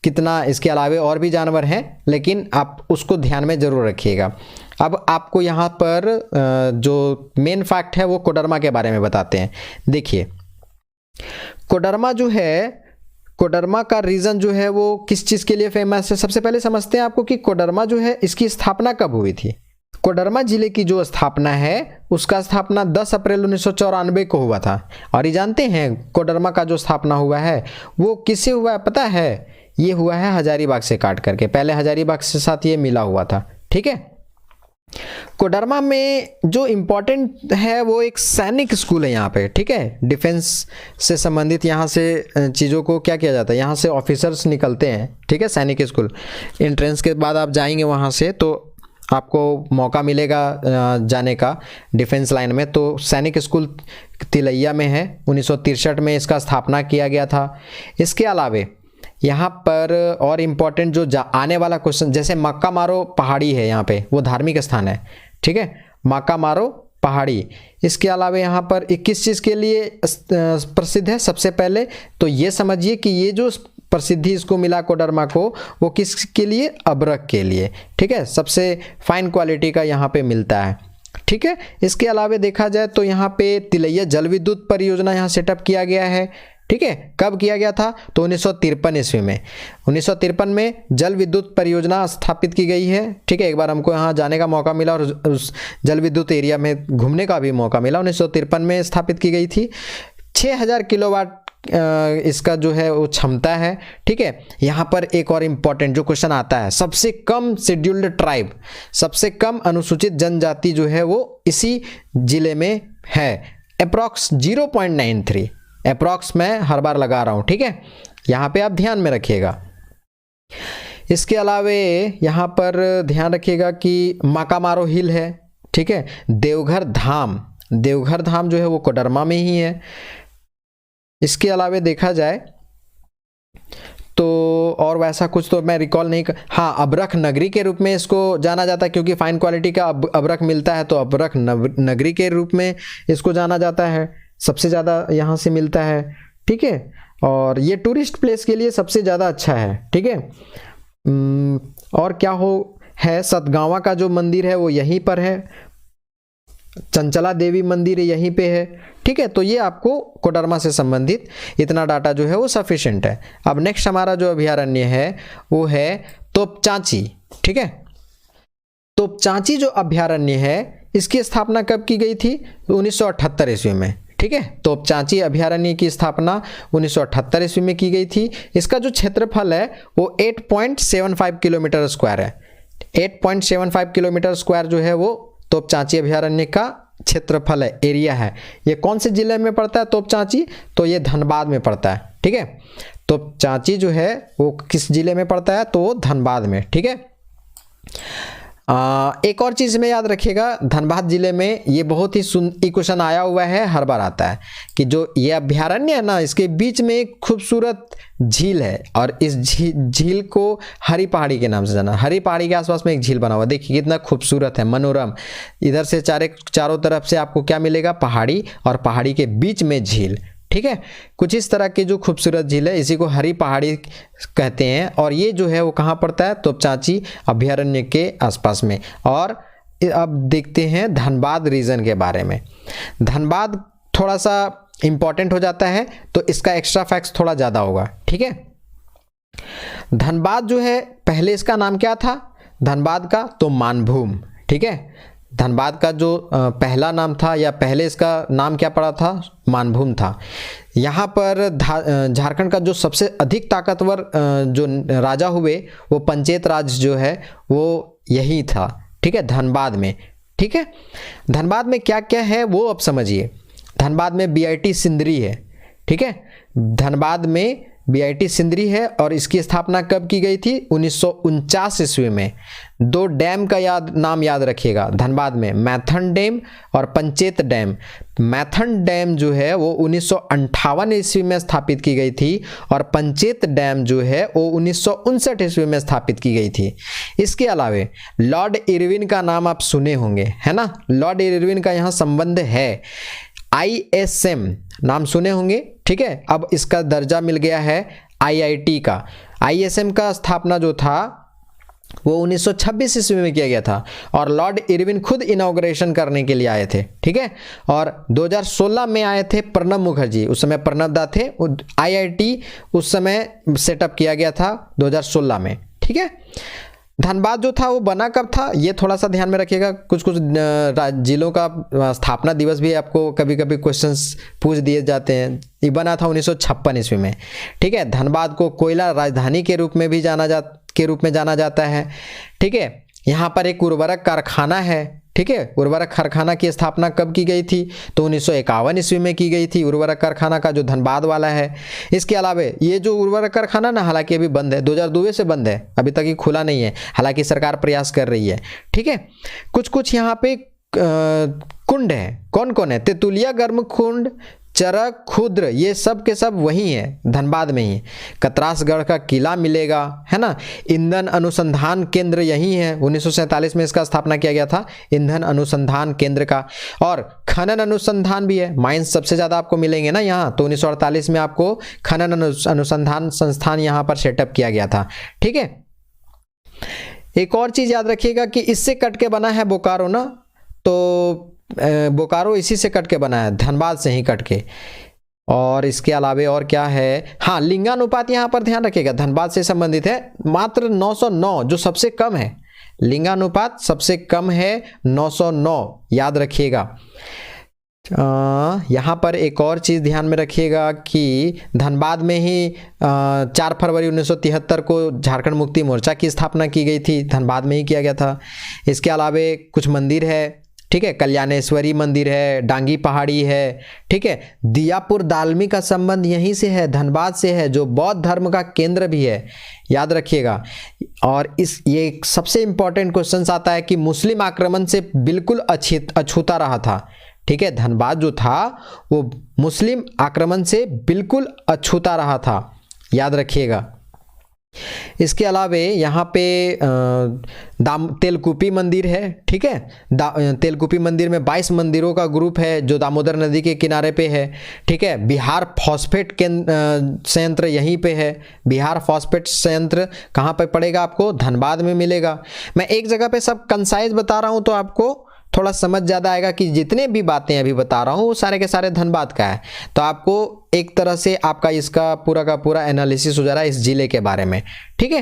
कितना, इसके अलावे और भी जानवर हैं, लेकिन आप उसको ध्यान में ज़रूर रखिएगा। अब आपको यहाँ पर जो मेन फैक्ट है वो कोडरमा के बारे में बताते हैं। देखिए, कोडरमा जो है, कोडरमा का रीजन जो है वो किस चीज़ के लिए फेमस है, सबसे पहले समझते हैं आपको कि कोडरमा जो है इसकी स्थापना कब हुई थी। कोडरमा जिले की जो स्थापना है उसका स्थापना 10 अप्रैल 1994 को हुआ था। और ये जानते हैं कोडरमा का जो स्थापना हुआ है वो किससे हुआ है, पता है? ये हुआ है हजारीबाग से काट करके, पहले हजारीबाग से साथ ये मिला हुआ था। ठीक है, कोडरमा में जो इम्पोर्टेंट है वो एक सैनिक स्कूल है यहाँ पे। ठीक है, डिफेंस से संबंधित यहाँ से चीज़ों को क्या किया जाता है, यहाँ से ऑफिसर्स निकलते हैं। ठीक है, सैनिक स्कूल एंट्रेंस के बाद आप जाएंगे वहाँ से तो आपको मौका मिलेगा जाने का डिफेंस लाइन में। तो सैनिक स्कूल तिलैया में है, 1963 में इसका स्थापना किया गया था। इसके अलावे यहाँ पर और इम्पोर्टेंट जो आने वाला क्वेश्चन, जैसे मक्का मारो पहाड़ी है यहाँ पे, वो धार्मिक स्थान है। ठीक है, मक्का मारो पहाड़ी। इसके अलावा यहाँ पर 21 चीज़ के लिए प्रसिद्ध है। सबसे पहले तो ये समझिए कि ये जो प्रसिद्धि इसको मिला कोडरमा को, वो किसके लिए, अबरख के लिए। ठीक है, सबसे फाइन क्वालिटी का यहाँ पे मिलता है। ठीक है, इसके अलावा देखा जाए तो यहाँ पे तिलैया जल विद्युत परियोजना यहाँ सेटअप किया गया है। ठीक है, कब किया गया था, तो 1953 ईस्वी में। 1953 में जल विद्युत परियोजना स्थापित की गई है। ठीक है, एक बार हमको यहाँ जाने का मौका मिला और उस जल विद्युत एरिया में घूमने का भी मौका मिला। 1953 में स्थापित की गई थी। 6000 किलोवाट इसका जो है वो क्षमता है। ठीक है, यहाँ पर एक और इम्पॉर्टेंट जो क्वेश्चन आता है, सबसे कम शेड्यूल्ड ट्राइब, सबसे कम अनुसूचित जनजाति जो है वो इसी जिले में है, अप्रॉक्स 0.93। अप्रॉक्स मैं हर बार लगा रहा हूँ। ठीक है, यहाँ पे आप ध्यान में रखिएगा। इसके अलावे यहाँ पर ध्यान रखिएगा कि माकामारो हिल है। ठीक है, देवघर धाम, देवघर धाम जो है वो कोडरमा में ही है। इसके अलावे देखा जाए तो और वैसा कुछ तो मैं रिकॉल नहीं कर, हाँ, अबरख नगरी के रूप में इसको जाना जाता है, क्योंकि फाइन क्वालिटी का अबरख मिलता है तो अबरख नगरी के रूप में इसको जाना जाता है, सबसे ज़्यादा यहाँ से मिलता है। ठीक है, और ये टूरिस्ट प्लेस के लिए सबसे ज़्यादा अच्छा है। ठीक है, और क्या हो है, सतगावा का जो मंदिर है वो यहीं पर है, चंचला देवी मंदिर यहीं पे है। ठीक है, तो ये आपको कोडरमा से संबंधित इतना डाटा जो है वो सफिशिएंट है। अब नेक्स्ट हमारा जो अभयारण्य है वो है तोपचांची। ठीक है, तोपचांची जो अभयारण्य है इसकी स्थापना कब की गई थी, 1978 ईस्वी में। ठीक है, तोपचांची अभयारण्य की स्थापना 1978 ईस्वी में की गई थी। इसका जो क्षेत्रफल है वो 8.75 किलोमीटर स्क्वायर है। 8.75 किलोमीटर स्क्वायर जो है वो तोपचांची अभयारण्य का क्षेत्रफल है, एरिया है। ये कौन से जिले में पड़ता है तोपचांची, तो ये धनबाद में पड़ता है। ठीक है, तोपचांची जो है वो किस जिले में पड़ता है, तो वो धनबाद में। ठीक है, एक और चीज़ में याद रखिएगा, धनबाद जिले में ये बहुत ही क्वेश्चन आया हुआ है, हर बार आता है कि जो ये अभयारण्य है ना, इसके बीच में एक खूबसूरत झील है और इस झील को हरी पहाड़ी के नाम से जाना। हरी पहाड़ी के आसपास में एक झील बना हुआ, देखिए कितना खूबसूरत है, मनोरम। इधर से चारों तरफ से आपको क्या मिलेगा, पहाड़ी, और पहाड़ी के बीच में झील। ठीक है, कुछ इस तरह की जो खूबसूरत झील है इसी को हरी पहाड़ी कहते हैं। और ये जो है वो कहाँ पड़ता है, तोपचांची अभयारण्य के आसपास में। और अब देखते हैं धनबाद रीजन के बारे में। धनबाद थोड़ा सा इम्पॉर्टेंट हो जाता है तो इसका एक्स्ट्रा फैक्ट्स थोड़ा ज़्यादा होगा। ठीक है, धनबाद जो है पहले इसका नाम क्या था धनबाद का, तो मानभूम। ठीक है, धनबाद का जो पहला नाम था या पहले इसका नाम क्या पड़ा था, मानभूम था। यहाँ पर झारखंड का जो सबसे अधिक ताकतवर जो राजा हुए वो पंचेत राज जो है वो यही था। ठीक है, धनबाद में। ठीक है, धनबाद में क्या क्या है वो अब समझिए। धनबाद में BIT सिंदरी है। ठीक है, धनबाद में बीआईटी सिंदरी है और इसकी स्थापना कब की गई थी? 1949 ईस्वी में। दो डैम का नाम याद रखिएगा धनबाद में, मैथन डैम और पंचेत डैम। मैथन डैम जो है वो 1958 ईस्वी में स्थापित की गई थी और पंचेत डैम जो है वो 1959 ईस्वी में स्थापित की गई थी। इसके अलावे लॉर्ड इरविन का नाम आप सुने होंगे, है ना? लॉर्ड इरविन का यहाँ संबंध है। ISM नाम सुने होंगे, ठीक है। अब इसका दर्जा मिल गया है IIT का। ISM का स्थापना जो था वो 1926 ईस्वी में किया गया था और लॉर्ड इरविन खुद इनॉग्रेशन करने के लिए आए थे, ठीक है। और 2016 में आए थे प्रणब मुखर्जी, उस समय प्रणब दा थे। IIT उस समय सेटअप किया गया था 2016 में, ठीक है। धनबाद जो था वो बना कब था, ये थोड़ा सा ध्यान में रखिएगा। कुछ जिलों का स्थापना दिवस भी आपको कभी कभी क्वेश्चंस पूछ दिए जाते हैं। ये बना था 1956 ईस्वी में, ठीक है। धनबाद को कोयला राजधानी के रूप में भी जाना जाता है, ठीक है। यहाँ पर एक उर्वरक कारखाना है, ठीक है। उर्वरक कारखाना की स्थापना कब की गई थी? तो 1951 ईस्वी में की गई थी, उर्वरक कारखाना का जो धनबाद वाला है। इसके अलावा ये जो उर्वरक कारखाना ना, हालांकि अभी बंद है, 2002 से बंद है, अभी तक ये खुला नहीं है, हालांकि सरकार प्रयास कर रही है, ठीक है। कुछ यहाँ पे कुंड है, कौन कौन है? तेतुलिया गर्म कुंड, चरक, खुद्र, ये सब के सब वही है, धनबाद में ही। कतरासगढ़ का किला मिलेगा, है ना। ईंधन अनुसंधान केंद्र यही है, 1947 में इसका स्थापना किया गया था, ईंधन अनुसंधान केंद्र का। और खनन अनुसंधान भी है, माइंस सबसे ज़्यादा आपको मिलेंगे ना यहाँ, तो 1948 में आपको खनन अनुसंधान संस्थान यहाँ पर सेटअप किया गया था, ठीक है। एक और चीज़ याद रखिएगा कि इससे कट के बना है बोकारो ना, तो बोकारो इसी से कट के बना है, धनबाद से ही कट के। और इसके अलावे और क्या है? हाँ, लिंगानुपात यहाँ पर ध्यान रखिएगा, धनबाद से संबंधित है, मात्र 909 जो सबसे कम है। लिंगानुपात सबसे कम है 909, याद रखिएगा। यहाँ पर एक और चीज़ ध्यान में रखिएगा कि धनबाद में ही 4 फरवरी 1973 को झारखंड मुक्ति मोर्चा की स्थापना की गई थी, धनबाद में ही किया गया था। इसके अलावे कुछ मंदिर है, ठीक है। कल्याणेश्वरी मंदिर है, डांगी पहाड़ी है, ठीक है। दियापुर दालमी का संबंध यहीं से है, धनबाद से है, जो बौद्ध धर्म का केंद्र भी है, याद रखिएगा। और ये सबसे इंपॉर्टेंट क्वेश्चन आता है कि मुस्लिम आक्रमण से बिल्कुल अछूता रहा था, ठीक है। धनबाद जो था वो मुस्लिम आक्रमण से बिल्कुल अछूता रहा था, याद रखिएगा। इसके अलावे यहाँ पे तेलकुपी मंदिर है, ठीक है। तेलकुपी मंदिर में 22 मंदिरों का ग्रुप है जो दामोदर नदी के किनारे पे है, ठीक है। बिहार फॉस्फेट संयंत्र यहीं पे है। बिहार फॉस्फेट संयंत्र कहाँ पे पड़ेगा? आपको धनबाद में मिलेगा। मैं एक जगह पे सब कंसाइज बता रहा हूँ तो आपको थोड़ा समझ ज़्यादा आएगा कि जितने भी बातें अभी बता रहा हूँ वो सारे के सारे धनबाद का है, तो आपको एक तरह से आपका इसका पूरा का पूरा एनालिसिस हो जा रहा है इस जिले के बारे में, ठीक है।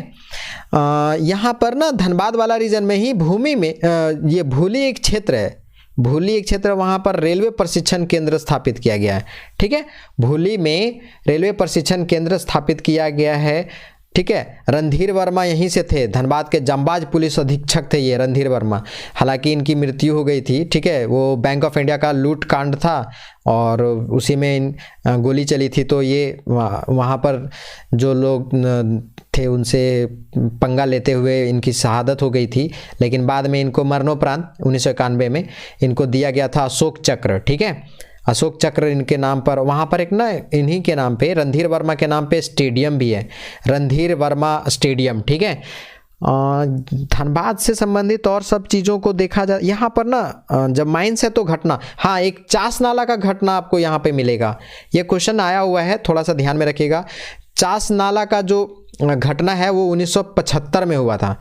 यहाँ पर ना धनबाद वाला रीजन में ही भूमि में ये भूली एक क्षेत्र है, भूली एक क्षेत्र, वहाँ पर रेलवे प्रशिक्षण केंद्र स्थापित किया गया है, ठीक है। भूली में रेलवे प्रशिक्षण केंद्र स्थापित किया गया है, ठीक है। रणधीर वर्मा यहीं से थे, धनबाद के जांबाज पुलिस अधीक्षक थे ये रणधीर वर्मा, हालांकि इनकी मृत्यु हो गई थी, ठीक है। वो बैंक ऑफ इंडिया का लूट कांड था और उसी में गोली चली थी, तो ये वहाँ पर जो लोग थे उनसे पंगा लेते हुए इनकी शहादत हो गई थी। लेकिन बाद में इनको मरणोपरांत 1991 में इनको दिया गया था अशोक चक्र, ठीक है। अशोक चक्र इनके नाम पर, वहाँ पर एक ना इन्हीं के नाम पे, रणधीर वर्मा के नाम पे स्टेडियम भी है, रणधीर वर्मा स्टेडियम, ठीक है। धनबाद से संबंधित और सब चीज़ों को देखा जाए, यहाँ पर ना जब माइंस है तो घटना, हाँ एक चास नाला का घटना आपको यहाँ पे मिलेगा, ये क्वेश्चन आया हुआ है, थोड़ा सा ध्यान में रखिएगा। चास नाला का जो घटना है वो 1975 में हुआ था,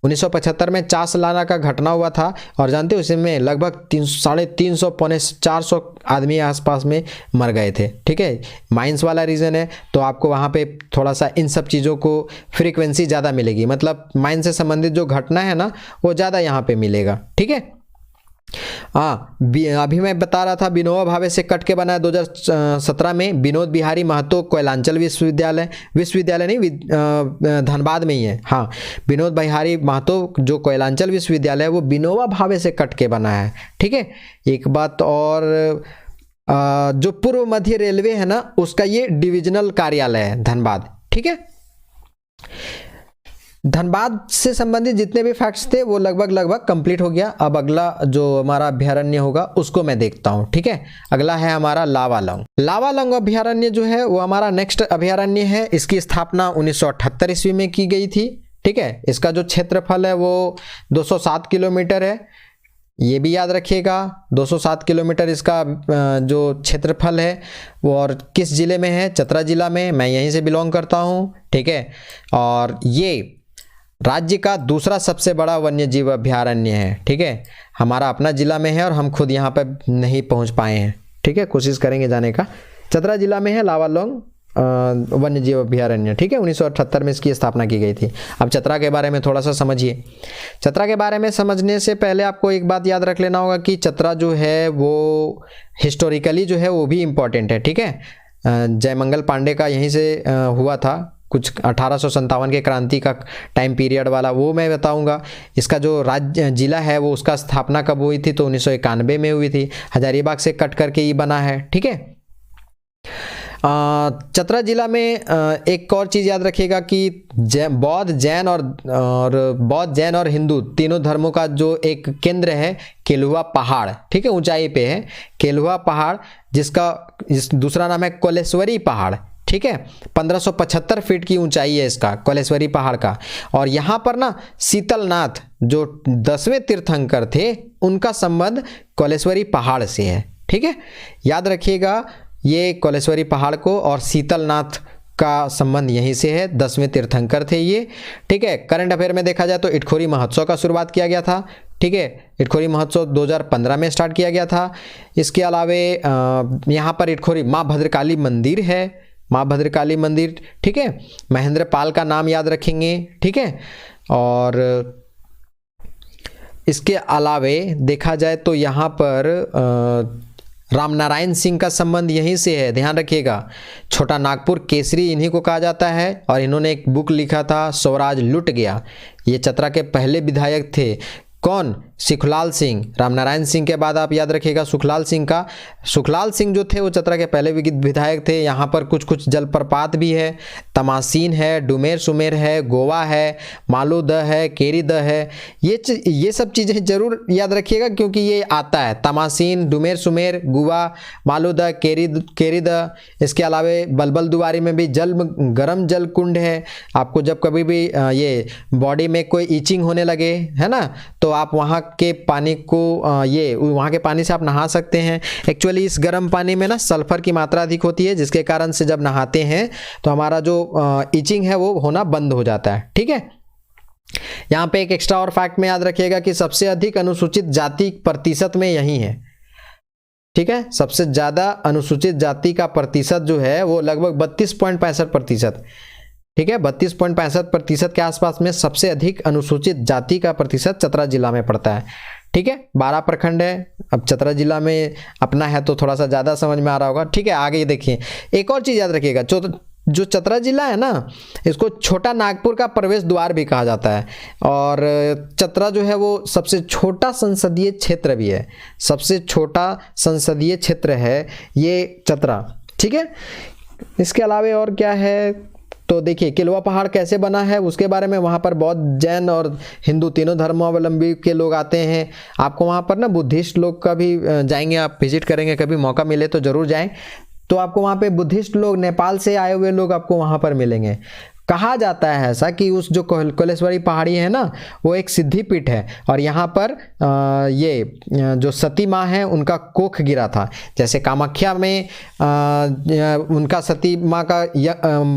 1975 में चास नाला का घटना हुआ था और जानते हो इसमें लगभग 350 पौने 400 आदमी आसपास में मर गए थे, ठीक है। माइंस वाला रीजन है तो आपको वहाँ पे थोड़ा सा इन सब चीज़ों को फ्रीक्वेंसी ज़्यादा मिलेगी, मतलब माइंस से संबंधित जो घटना है ना वो ज़्यादा यहाँ पे मिलेगा, ठीक है। हाँ, अभी मैं बता रहा था विनोबा भावे से कट के बना है 2017 में विनोद बिहारी महतो कोयलांचल विश्वविद्यालय नहीं धनबाद में ही है। हाँ, विनोद बिहारी महतो जो कोयलांचल विश्वविद्यालय है वो विनोबा भावे से कट के बना है, ठीक है। एक बात और, जो पूर्व मध्य रेलवे है ना उसका ये डिविजनल कार्यालय है धनबाद, ठीक है। धनबाद से संबंधित जितने भी फैक्ट्स थे वो लगभग कंप्लीट हो गया। अब अगला जो हमारा अभ्यारण्य होगा उसको मैं देखता हूँ, ठीक है। अगला है हमारा लावालौंग। लावालौंग अभ्यारण्य जो है वो हमारा नेक्स्ट अभ्यारण्य है। इसकी स्थापना 1978 ईस्वी में की गई थी, ठीक है। इसका जो क्षेत्रफल है वो 207 किलोमीटर है, ये भी याद रखिएगा। 207 किलोमीटर इसका जो क्षेत्रफल है वो, और किस जिले में है? चतरा जिला में। मैं यहीं से बिलोंग करता हूँ, ठीक है। और ये राज्य का दूसरा सबसे बड़ा वन्य जीव अभ्यारण्य है, ठीक है। हमारा अपना जिला में है और हम खुद यहाँ पर नहीं पहुँच पाए हैं, ठीक है। कोशिश करेंगे जाने का। चतरा जिला में है लावालौंग वन्य जीव अभ्यारण्य, ठीक है। 1978 में इसकी स्थापना की गई थी। अब चतरा के बारे में थोड़ा सा समझिए। चतरा के बारे में समझने से पहले आपको एक बात याद रख लेना होगा कि चतरा जो है वो हिस्टोरिकली जो है वो भी इम्पॉर्टेंट है, ठीक है। जयमंगल पांडे का यहीं से हुआ था, कुछ 1857 के क्रांति का टाइम पीरियड वाला, वो मैं बताऊंगा। इसका जो राज्य जिला है वो उसका स्थापना कब हुई थी? तो 1991 में हुई थी। हजारीबाग से कट करके ये बना है, ठीक है। चतरा जिला में एक और चीज़ याद रखिएगा कि बौद्ध जैन और हिंदू तीनों धर्मों का जो एक केंद्र है केलुआ पहाड़, ठीक है, ऊंचाई पे है केलुआ पहाड़, जिसका दूसरा नाम है कोलेश्वरी पहाड़, ठीक है। 1575 फीट की ऊंचाई है इसका कोलेश्वरी पहाड़ का। और यहाँ पर ना शीतलनाथ जो 10वें तीर्थंकर थे उनका संबंध कोलेश्वरी पहाड़ से है, ठीक है। याद रखिएगा ये कोलेश्वरी पहाड़ को और शीतलनाथ का संबंध यहीं से है, 10वें तीर्थंकर थे ये, ठीक है। करंट अफेयर में देखा जाए तो इटखोरी महोत्सव का शुरुआत किया गया था, ठीक है। इटखोरी महोत्सव 2015 में स्टार्ट किया गया था। इसके अलावे यहाँ पर इटखोरी माँ भद्रकाली मंदिर है, माँ भद्रकाली मंदिर, ठीक है। महेंद्र पाल का नाम याद रखेंगे, ठीक है। और इसके अलावे देखा जाए तो यहाँ पर रामनारायण सिंह का संबंध यहीं से है, ध्यान रखिएगा। छोटा नागपुर केसरी इन्हीं को कहा जाता है और इन्होंने एक बुक लिखा था स्वराज लुट गया। ये चतरा के पहले विधायक थे। कौन? सुखलाल सिंह। रामनारायण सिंह के बाद आप याद रखिएगा सुखलाल सिंह का। सुखलाल सिंह जो थे वो चतरा के पहले विधायक थे। यहाँ पर कुछ कुछ जलप्रपात भी है, तमासीन है, डुमेर सुमेर है, गोवा है, मालूदह है, केरीदह है। ये सब चीज़ें जरूर याद रखिएगा क्योंकि ये आता है, तमासीन, डुमेर सुमेर, गोवा, मालूदह, केरीदह। इसके अलावे बलबल दुआरी में भी गर्म जल कुंड है। आपको जब कभी भी ये बॉडी में कोई ईचिंग होने लगे, है ना, तो आप वहाँ के पानी को वहाँ के पानी से आप नहा सकते हैं। एक्चुअली इस गर्म पानी में ना सल्फर की मात्रा अधिक होती है, जिसके कारण से जब नहाते हैं तो हमारा जो इचिंग है वो होना बंद हो जाता है, ठीक है। यहाँ पे एक एक्स्ट्रा और फैक्ट में याद रखिएगा कि सबसे अधिक अनुसूचित जाति प्रतिशत में यही है, ठीक है। सबसे ज़्यादा अनुसूचित जाति का प्रतिशत जो है वो लगभग 32.65%, ठीक है। 32.65% के आसपास में सबसे अधिक अनुसूचित जाति का प्रतिशत चतरा जिला में पड़ता है, ठीक है। 12 प्रखंड है। अब चतरा जिला में अपना है तो थोड़ा सा ज़्यादा समझ में आ रहा होगा, ठीक है। आगे देखिए, एक और चीज़ याद रखिएगा, जो चतरा जिला है ना, इसको छोटा नागपुर का प्रवेश द्वार भी कहा जाता है। और चतरा जो है वो सबसे छोटा संसदीय क्षेत्र भी है, सबसे छोटा संसदीय क्षेत्र है ये चतरा, ठीक है। इसके अलावे और क्या है, तो देखिए केलवा पहाड़ कैसे बना है उसके बारे में। वहाँ पर बौद्ध, जैन और हिंदू तीनों धर्मावलंबी के लोग आते हैं। आपको वहाँ पर ना बुद्धिस्ट लोग का भी जाएंगे, आप विजिट करेंगे, कभी मौका मिले तो ज़रूर जाएं। तो आपको वहाँ पे बुद्धिस्ट लोग, नेपाल से आए हुए लोग आपको वहाँ पर मिलेंगे। कहा जाता है ऐसा कि उस जो कोलेश्वरी पहाड़ी है ना वो एक सिद्धिपीठ है और यहाँ पर ये जो सती माँ है उनका कोख गिरा था। जैसे कामाख्या में उनका सती माँ का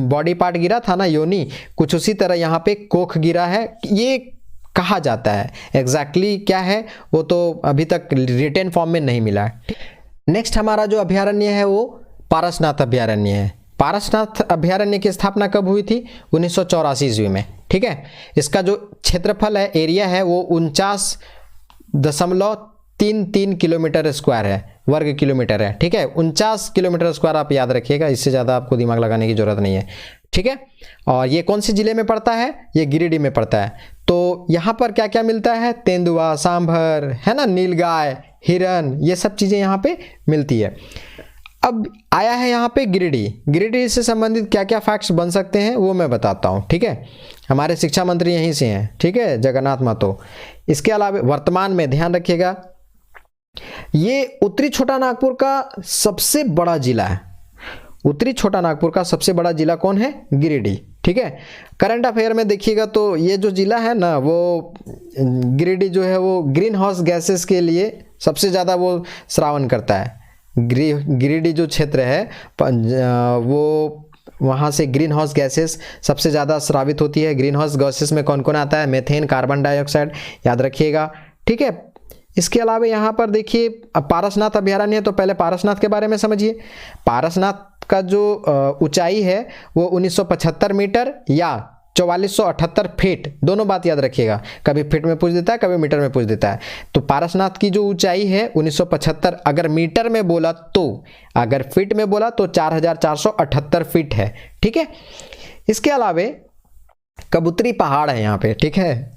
बॉडी पार्ट गिरा था ना, योनि, कुछ उसी तरह यहाँ पे कोख गिरा है, ये कहा जाता है। एग्जैक्टली क्या है वो तो अभी तक रिटन फॉर्म में नहीं मिला है। नेक्स्ट हमारा जो अभ्यारण्य है वो पारसनाथ अभ्यारण्य है। पारसनाथ अभ्यारण्य की स्थापना कब हुई थी? 1984 ईस्वी में, ठीक है। इसका जो क्षेत्रफल है, एरिया है, वो 49.33 किलोमीटर स्क्वायर है, वर्ग किलोमीटर है, ठीक है। 49 किलोमीटर स्क्वायर आप याद रखिएगा, इससे ज़्यादा आपको दिमाग लगाने की जरूरत नहीं है, ठीक है। और ये कौन से जिले में पड़ता है? ये गिरिडीह में पड़ता है। तो यहाँ पर क्या क्या मिलता है? तेंदुआ, सांभर, है ना, नीलगाय, हिरन, ये सब चीज़ें यहाँ पे मिलती है। अब आया है यहाँ पे गिरिडीह। गिरिडीह से संबंधित क्या क्या फैक्ट्स बन सकते हैं वो मैं बताता हूँ, ठीक है। हमारे शिक्षा मंत्री यहीं से हैं, ठीक है, जगन्नाथ महतो। इसके अलावा वर्तमान में ध्यान रखिएगा, ये उत्तरी छोटा नागपुर का सबसे बड़ा जिला है। उत्तरी छोटा नागपुर का सबसे बड़ा जिला कौन है? गिरिडीह, ठीक है। करंट अफेयर में देखिएगा तो ये जो जिला है ना, वो गिरिडीह जो है वो ग्रीन हाउस गैसेस के लिए सबसे ज़्यादा वो श्रावण करता है। गिरिडीह जो क्षेत्र है वो वहाँ से ग्रीन हाउस गैसेस सबसे ज़्यादा स्रावित होती है। ग्रीन हाउस गैसेस में कौन कौन आता है? मेथेन, कार्बन डाइऑक्साइड, याद रखिएगा, ठीक है। इसके अलावा यहाँ पर देखिए पारसनाथ अभयारण्य है, तो पहले पारसनाथ के बारे में समझिए। पारसनाथ का जो ऊंचाई है वो 1975 मीटर या 4478 फीट, दोनों बात याद रखिएगा, कभी फीट में पूछ देता है, कभी मीटर में पूछ देता है। तो पारसनाथ की जो ऊंचाई है 1975, अगर मीटर में बोला तो, अगर फीट में बोला तो 4478 फीट है, ठीक है। इसके अलावा कबूतरी पहाड़ है यहाँ पे, ठीक है,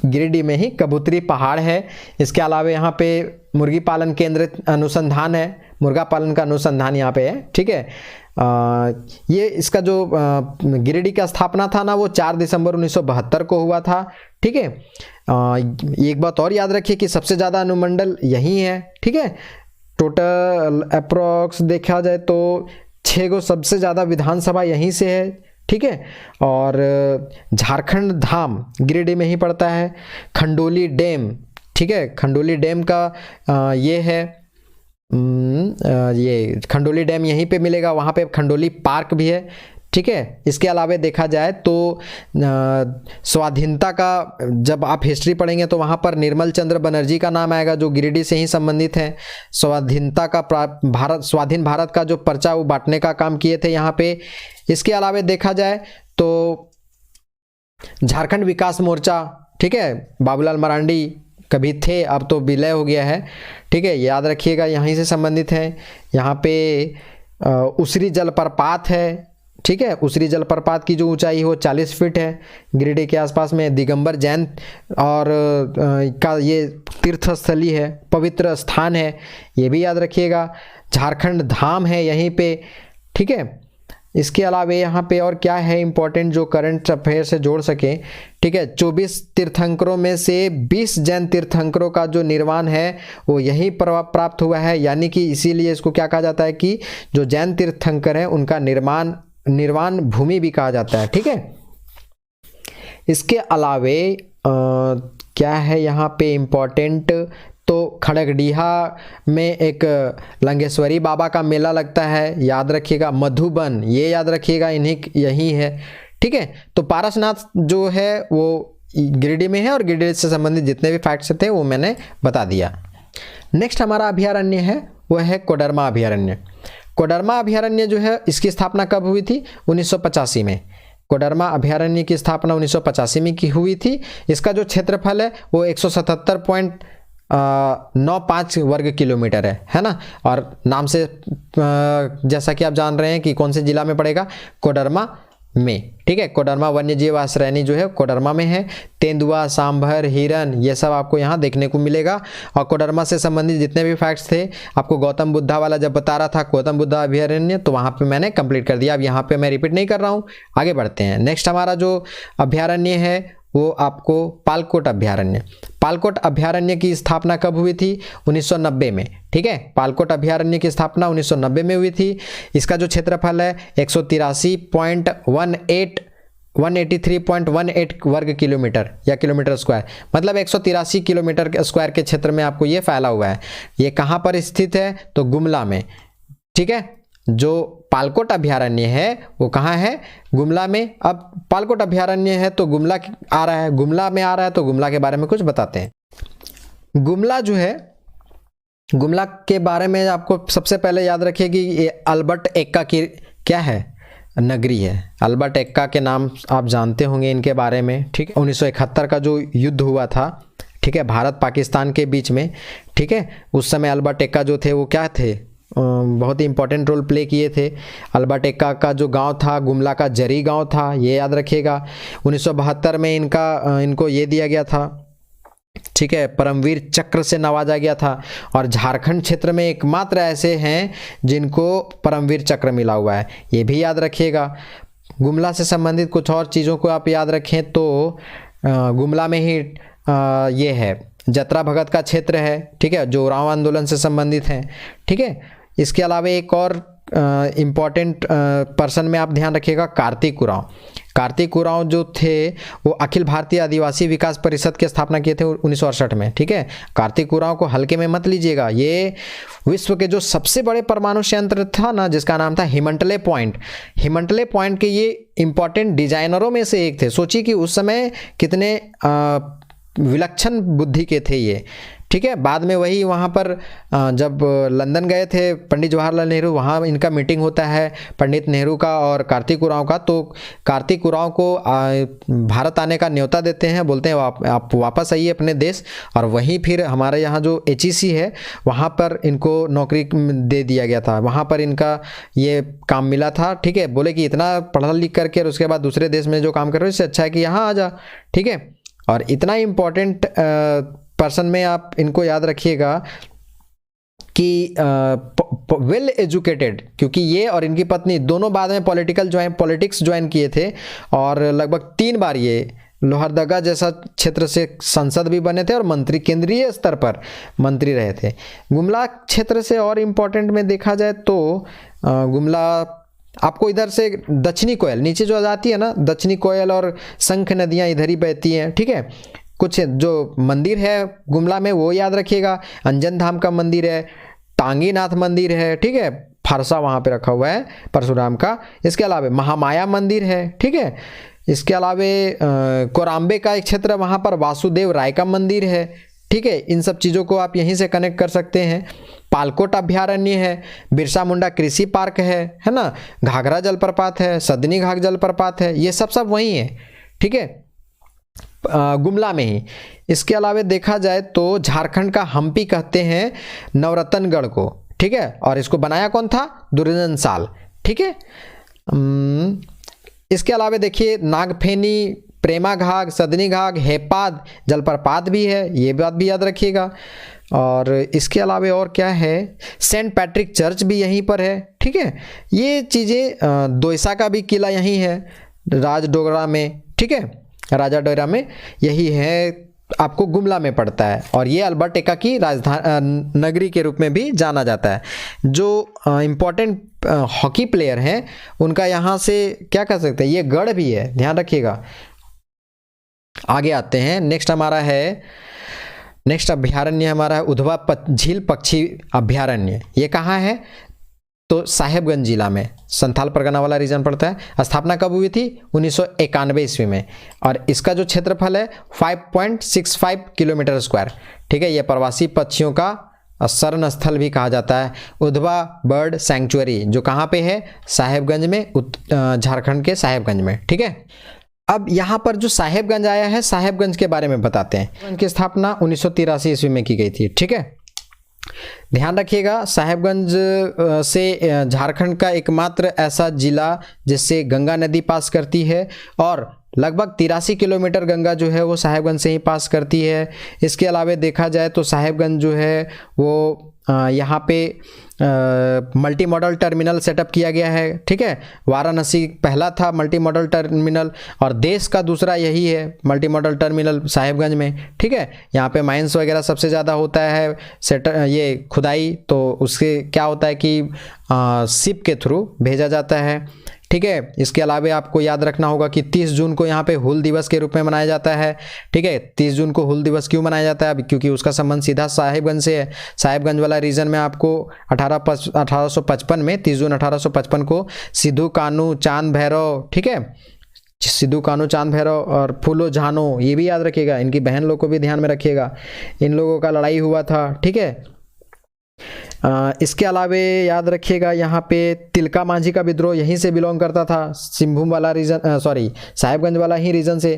गिरिडीह में ही कबूतरी पहाड़ है। इसके अलावा यहाँ पे मुर्गी पालन केंद्र अनुसंधान है, मुर्गा पालन का अनुसंधान यहाँ पे है, ठीक है। ये इसका जो गिरिडीह का स्थापना था ना वो 4 दिसंबर 1972 को हुआ था, ठीक है। एक बात और याद रखिए कि सबसे ज़्यादा अनुमंडल यही है, ठीक है। टोटल अप्रॉक्स देखा जाए तो 6 गो सबसे ज़्यादा विधानसभा यहीं से है, ठीक है। और झारखंड धाम गिरिडीह में ही पड़ता है। खंडोली डैम, ठीक है, खंडोली डैम का ये है, ये खंडोली डैम यहीं पे मिलेगा। वहाँ पे खंडोली पार्क भी है, ठीक है। इसके अलावा देखा जाए तो स्वाधीनता का जब आप हिस्ट्री पढ़ेंगे तो वहाँ पर निर्मल चंद्र बनर्जी का नाम आएगा, जो गिरिडीह से ही संबंधित हैं। स्वाधीनता का स्वाधीन भारत का जो पर्चा वो बांटने का काम किए थे यहाँ पे। इसके अलावा देखा जाए तो झारखंड विकास मोर्चा, ठीक है, बाबूलाल मरांडी कभी थे, अब तो विलय हो गया है, ठीक है, याद रखिएगा, यहीं से संबंधित है। यहाँ पे उसरी जलप्रपात है, ठीक है, उसरी जलप्रपात की जो ऊंचाई है वो 40 फीट है। गिरिडीह के आसपास में दिगंबर जैन और का ये तीर्थस्थली है, पवित्र स्थान है, ये भी याद रखिएगा। झारखंड धाम है यहीं पे, ठीक है। इसके अलावा यहाँ पे और क्या है इम्पोर्टेंट जो करंट अफेयर से जोड़ सके, ठीक है। 24 तीर्थंकरों में से 20 जैन तीर्थंकरों का जो निर्वाण है वो यहीं पर प्राप्त हुआ है, यानी कि इसीलिए इसको क्या कहा जाता है कि जो जैन तीर्थंकर हैं उनका निर्वाण भूमि भी कहा जाता है, ठीक है। इसके अलावे क्या है यहाँ पे इम्पोर्टेंट, तो खड़गडीहा में एक लंगेश्वरी बाबा का मेला लगता है, याद रखिएगा। मधुबन, ये याद रखिएगा, यही है, ठीक है। तो पारसनाथ जो है वो गिरिडीह में है और गिरिडीह से संबंधित जितने भी फैक्ट्स थे वो मैंने बता दिया। नेक्स्ट हमारा अभयारण्य है वो है कोडरमा अभयारण्य। कोडरमा अभयारण्य जो है इसकी स्थापना कब हुई थी? 1985 में। कोडरमा अभयारण्य की स्थापना 1985 में की हुई थी। इसका जो क्षेत्रफल है वो 177.95 वर्ग किलोमीटर है ना। और नाम से जैसा कि आप जान रहे हैं कि कौन से जिला में पड़ेगा, कोडरमा में, ठीक है। कोडरमा वन्य जीव आश्रयनी जो है कोडरमा में है। तेंदुआ, सांभर, हिरन, ये सब आपको यहाँ देखने को मिलेगा। और कोडरमा से संबंधित जितने भी फैक्ट्स थे, आपको गौतम बुद्धा वाला जब बता रहा था गौतम बुद्धा अभयारण्य, तो वहाँ पे मैंने कंप्लीट कर दिया। अब यहाँ पे मैं रिपीट नहीं कर रहा हूँ, आगे बढ़ते हैं। नेक्स्ट हमारा जो अभयारण्य है वो आपको पालकोट अभयारण्य। पालकोट अभयारण्य की स्थापना कब हुई थी? 1990 में, ठीक है। पालकोट अभयारण्य की स्थापना 1990 में हुई थी। इसका जो क्षेत्रफल है 183.18 वर्ग किलोमीटर या किलोमीटर स्क्वायर, मतलब 183 किलोमीटर स्क्वायर के क्षेत्र में आपको ये फैला हुआ है। ये कहाँ पर स्थित है? तो गुमला में, ठीक है। जो पालकोट अभयारण्य है वो कहाँ है? गुमला में। अब पालकोट अभयारण्य है तो गुमला आ रहा है, गुमला में आ रहा है, तो गुमला के बारे में कुछ बताते हैं। गुमला जो है, गुमला के बारे में आपको सबसे पहले याद रखिए कि ये अल्बर्ट एक्का की क्या है? नगरी है। अल्बर्ट एक्का के नाम आप जानते होंगे इनके बारे में, ठीक है। 1971 का जो युद्ध हुआ था, ठीक है, भारत पाकिस्तान के बीच में, ठीक है, उस समय अल्बर्ट एक्का जो थे वो क्या थे? बहुत ही इंपॉर्टेंट रोल प्ले किए थे। अल्बर्ट एक्का का जो गांव था गुमला का जरी गांव था, ये याद रखिएगा। 1972 में इनको ये दिया गया था, ठीक है, परमवीर चक्र से नवाजा गया था। और झारखंड क्षेत्र में एकमात्र ऐसे हैं जिनको परमवीर चक्र मिला हुआ है, ये भी याद रखिएगा। गुमला से संबंधित कुछ और चीज़ों को आप याद रखें तो गुमला में ही ये है जतरा भगत का क्षेत्र है, ठीक है, जो उरांव आंदोलन से संबंधित है। ठीक है, इसके अलावा एक और इम्पॉर्टेंट पर्सन में आप ध्यान रखिएगा, कार्तिक उरांव। कार्तिक उरांव जो थे वो अखिल भारतीय आदिवासी विकास परिषद की स्थापना किए थे 1968 में। ठीक है, कार्तिक उरांव को हल्के में मत लीजिएगा। ये विश्व के जो सबसे बड़े परमाणु संयंत्र था ना, जिसका नाम था हिमंटले पॉइंट, हिमंटले पॉइंट के ये इम्पॉर्टेंट डिजाइनरों में से एक थे। सोचिए कि उस समय कितने विलक्षण बुद्धि के थे ये। ठीक है, बाद में वही वहाँ पर जब लंदन गए थे पंडित जवाहरलाल नेहरू, वहाँ इनका मीटिंग होता है पंडित नेहरू का और कार्तिक उरांव का। तो कार्तिक उरांव को भारत आने का न्योता देते हैं, बोलते हैं आप वापस आइए अपने देश। और वहीं फिर हमारे यहाँ जो HEC है वहाँ पर इनको नौकरी दे दिया गया था, वहाँ पर इनका ये काम मिला था। ठीक है, बोले कि इतना पढ़ा लिख करके और उसके बाद दूसरे देश में जो काम कर रहे हो इससे अच्छा है कि यहाँ आ जा। ठीक है, और इतना इम्पोर्टेंट पर्सन में आप इनको याद रखिएगा कि वेल एजुकेटेड, क्योंकि ये और इनकी पत्नी दोनों बाद में पॉलिटिक्स ज्वाइन किए थे और लगभग 3 बार ये लोहरदगा जैसा क्षेत्र से सांसद भी बने थे और मंत्री, केंद्रीय स्तर पर मंत्री रहे थे। गुमला क्षेत्र से और इम्पोर्टेंट में देखा जाए तो गुमला आपको इधर से दक्षिणी कोयल नीचे जो आ जाती है ना, दक्षिणी कोयल और शंख नदियाँ इधर ही बहती हैं। ठीक है, कुछ जो मंदिर है गुमला में वो याद रखिएगा, अंजन धाम का मंदिर है, टांगीनाथ मंदिर है। ठीक है, फरसा वहाँ पे रखा हुआ है परशुराम का। इसके अलावा महामाया मंदिर है। ठीक है, इसके अलावा कोराम्बे का एक क्षेत्र, वहाँ पर वासुदेव राय का मंदिर है। ठीक है, इन सब चीज़ों को आप यहीं से कनेक्ट कर सकते हैं। पालकोट अभ्यारण्य है, बिरसा मुंडा कृषि पार्क है ना, घाघरा जलप्रपात है, सदनी घाघ जलप्रपात है, ये सब वहीं है। ठीक है, गुमला में ही। इसके अलावा देखा जाए तो झारखंड का हम्पी कहते हैं नवरत्नगढ़ को। ठीक है, और इसको बनाया कौन था? दुर्योधन साल। ठीक है, इसके अलावा देखिए नागफेनी, प्रेमा घाघ, सदनी घाघ, हेपाद जलप्रपात भी है, ये बात भी याद रखिएगा। और इसके अलावा और क्या है, सेंट पैट्रिक चर्च भी यहीं पर है। ठीक है, ये चीज़ें, दोयसा का भी किला यहीं है राजडोगरा में। ठीक है, राजा डोरा में यही है, आपको गुमला में पड़ता है। और ये अल्बर्ट एक्का की राजधानी नगरी के रूप में भी जाना जाता है। जो इम्पोर्टेंट हॉकी प्लेयर हैं उनका यहाँ से क्या कर सकते हैं, ये गढ़ भी है, ध्यान रखिएगा। आगे आते हैं, नेक्स्ट अभ्यारण्य हमारा है उधवा झील पक्षी अभ्यारण्य। ये कहाँ है? तो साहेबगंज जिला में, संथाल परगना वाला रीजन पड़ता है। स्थापना कब हुई थी? 1991 ईस्वी में। और इसका जो क्षेत्रफल है 5.65 किलोमीटर स्क्वायर। ठीक है, यह प्रवासी पक्षियों का शरण स्थल भी कहा जाता है। उधवा बर्ड सैंक्चुअरी जो कहाँ पे है? साहेबगंज में, झारखंड के साहेबगंज में। ठीक है, अब यहाँ पर जो साहेबगंज आया है, साहेबगंज के बारे में बताते हैं। इनकी स्थापना 1983 ईस्वी में की गई थी। ठीक है, ध्यान रखिएगा, साहेबगंज से झारखंड का एकमात्र ऐसा जिला जिससे गंगा नदी पास करती है और लगभग 83 किलोमीटर गंगा जो है वो साहेबगंज से ही पास करती है। इसके अलावा देखा जाए तो साहेबगंज जो है वो यहाँ पे मल्टी मॉडल टर्मिनल सेटअप किया गया है। ठीक है, वाराणसी पहला था मल्टी मॉडल टर्मिनल और देश का दूसरा यही है मल्टी मॉडल टर्मिनल साहेबगंज में। ठीक है, यहाँ पे माइंस वगैरह सबसे ज़्यादा होता है ये खुदाई, तो उसके क्या होता है कि शिप के थ्रू भेजा जाता है। ठीक है, इसके अलावा आपको याद रखना होगा कि 30 जून को यहाँ पे हुल दिवस के रूप में मनाया जाता है। ठीक है, 30 जून को हुल दिवस क्यों मनाया जाता है? अब क्योंकि उसका संबंध सीधा साहेबगंज से है। साहेबगंज वाला रीजन में आपको 1855 में 30 जून 1855 को सिद्धू कानू चांद भैरव, ठीक है, सिद्धू कानू चांद भैरव और फूलो झानो, ये भी याद रखिएगा, इनकी बहन लोग को भी ध्यान में रखिएगा, इन लोगों का लड़ाई हुआ था। ठीक है, इसके अलावे याद रखिएगा यहाँ पे तिलका मांझी का विद्रोह यहीं से बिलोंग करता था, सिंहभूम वाला रीजन, साहेबगंज वाला ही रीजन से।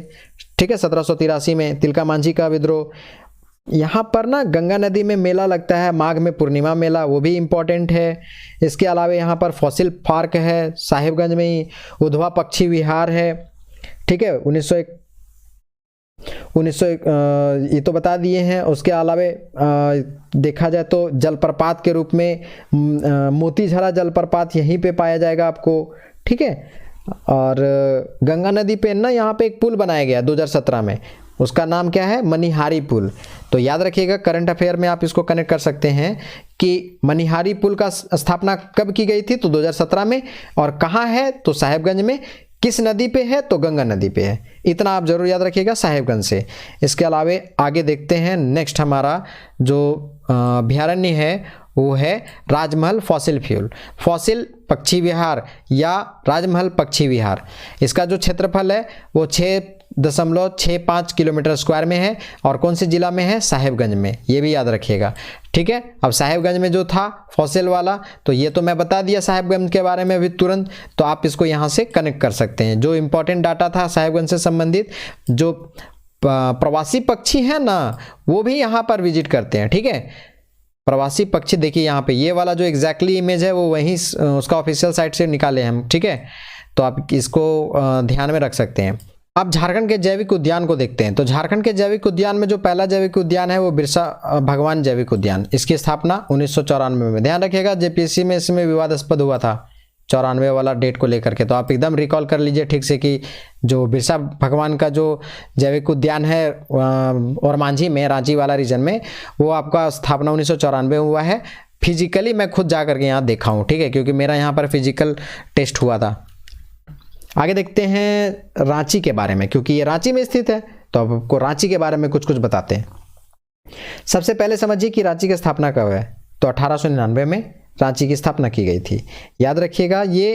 ठीक है, 1783 में तिलका मांझी का विद्रोह। यहाँ पर ना गंगा नदी में मेला लगता है, माघ में पूर्णिमा मेला, वो भी इम्पोर्टेंट है। इसके अलावा यहाँ पर फॉसिल पार्क है साहेबगंज में ही, उधवा पक्षी विहार है। ठीक है, 1900 ये तो बता दिए हैं। उसके अलावे देखा जाए तो जलप्रपात के रूप में मोतीझरा जलप्रपात यहीं पे पाया जाएगा आपको, ठीक है। और गंगा नदी पे ना यहाँ पे एक पुल बनाया गया 2017 में, उसका नाम क्या है, मनिहारी पुल। तो याद रखिएगा, करंट अफेयर में आप इसको कनेक्ट कर सकते हैं कि मनिहारी पुल का स्थापना कब की गई थी, तो 2017 में। और कहाँ है, तो साहेबगंज में। किस नदी पे है, तो गंगा नदी पे है। इतना आप जरूर याद रखिएगा साहेबगंज से। इसके अलावे आगे देखते हैं, नेक्स्ट हमारा जो अभ्यारण्य है वो है राजमहल फॉसिल फ्यूल, फॉसिल पक्षी विहार या राजमहल पक्षी विहार। इसका जो क्षेत्रफल है वो 6.65 किलोमीटर स्क्वायर में है और कौन से जिला में है, साहेबगंज में। ये भी याद रखिएगा, ठीक है। अब साहेबगंज में जो था फॉसिल वाला, तो ये तो मैं बता दिया साहेबगंज के बारे में अभी तुरंत, तो आप इसको यहाँ से कनेक्ट कर सकते हैं। जो इम्पोर्टेंट डाटा था साहेबगंज से संबंधित, जो प्रवासी पक्षी हैं ना, वो भी यहाँ पर विजिट करते हैं, ठीक है। प्रवासी पक्षी देखिए यहाँ पे, ये वाला जो एग्जैक्टली इमेज है वो वहीं उसका ऑफिशियल साइट से निकाले हम, ठीक है। तो आप इसको ध्यान में रख सकते हैं। अब झारखंड के जैविक उद्यान को देखते हैं। तो झारखंड के जैविक उद्यान में जो पहला जैविक उद्यान है वो बिरसा भगवान जैविक उद्यान, इसकी स्थापना 1994 में। ध्यान रखिएगा, जेपीएससी में इसमें विवादास्पद हुआ था 94 वाला डेट को लेकर के, तो आप एकदम रिकॉल कर लीजिए ठीक से कि जो बिरसा भगवान का जो जैविक उद्यान है और मांझी में, रांची वाला रीजन में, वो आपका स्थापना 1994 हुआ है। फिजिकली मैं खुद जा करके यहाँ देखा हूँ, ठीक है, क्योंकि मेरा यहाँ पर फिजिकल टेस्ट हुआ था। आगे देखते हैं रांची के बारे में, क्योंकि ये रांची में स्थित है, तो अब आपको रांची के बारे में कुछ बताते हैं। सबसे पहले समझिए कि रांची की स्थापना कब है, तो 1899 में रांची की स्थापना की गई थी। याद रखिएगा ये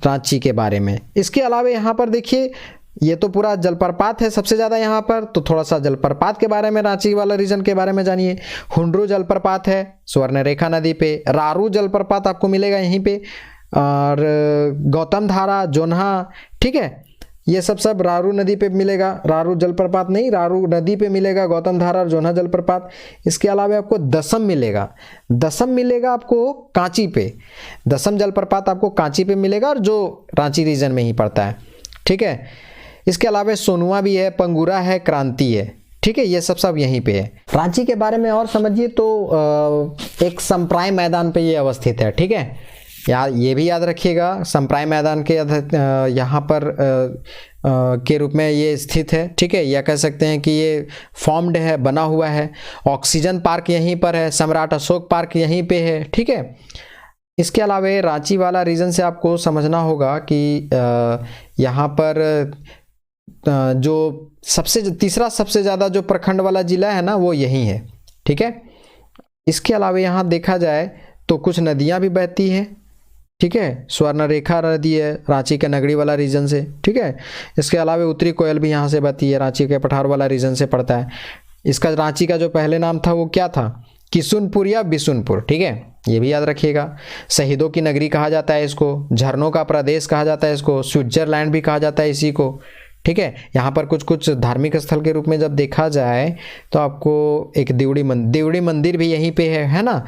रांची के बारे में। इसके अलावा यहाँ पर देखिए, ये तो पूरा जलप्रपात है सबसे ज़्यादा यहाँ पर, तो थोड़ा सा जलप्रपात के बारे में, रांची वाला रीजन के बारे में जानिए। हुंड्रू जलप्रपात है स्वर्णरेखा नदी पे, रारू जलप्रपात आपको मिलेगा यहीं पे, और गौतम धारा, जोन्हा, ठीक है, ये सब रारू नदी पे मिलेगा। रारू जलप्रपात नहीं, रारू नदी पे मिलेगा गौतम धारा और जोन्हा जलप्रपात। इसके अलावा आपको दसम मिलेगा आपको कांची पे, दसम जलप्रपात आपको कांची पे मिलेगा, और जो रांची रीजन में ही पड़ता है, ठीक है। इसके अलावा सोनुआ भी है, पंगुरा है, क्रांति है, ठीक है, ये सब यहीं पे है। रांची के बारे में और समझिए तो एक संप्राय मैदान पे ये अवस्थित है, ठीक है। ये भी याद रखिएगा, संप्राय मैदान के यहाँ पर के रूप में ये स्थित है, ठीक है, या कह सकते हैं कि ये फॉर्म्ड है, बना हुआ है। ऑक्सीजन पार्क यहीं पर है, सम्राट अशोक पार्क यहीं पे है, ठीक है। इसके अलावा रांची वाला रीजन से आपको समझना होगा कि यहाँ पर जो तीसरा सबसे ज़्यादा जो प्रखंड वाला जिला है ना, वो यही है, ठीक है। इसके अलावा यहाँ देखा जाए तो कुछ नदियाँ भी बहती हैं, ठीक है। स्वर्णरेखा नदी है रांची के नगरी वाला रीजन से, ठीक है। इसके अलावा उत्तरी कोयल भी यहाँ से बहती है, रांची के पठार वाला रीजन से पड़ता है। इसका रांची का जो पहले नाम था वो क्या था, किशुनपुर या बिशुनपुर, ठीक है, ये भी याद रखिएगा। शहीदों की नगरी कहा जाता है इसको, झरनों का प्रदेश कहा जाता है इसको, स्विट्जरलैंड भी कहा जाता है इसी को, ठीक है। यहाँ पर कुछ धार्मिक स्थल के रूप में जब देखा जाए तो आपको एक देवड़ी मंदिर भी यहीं पे है ना।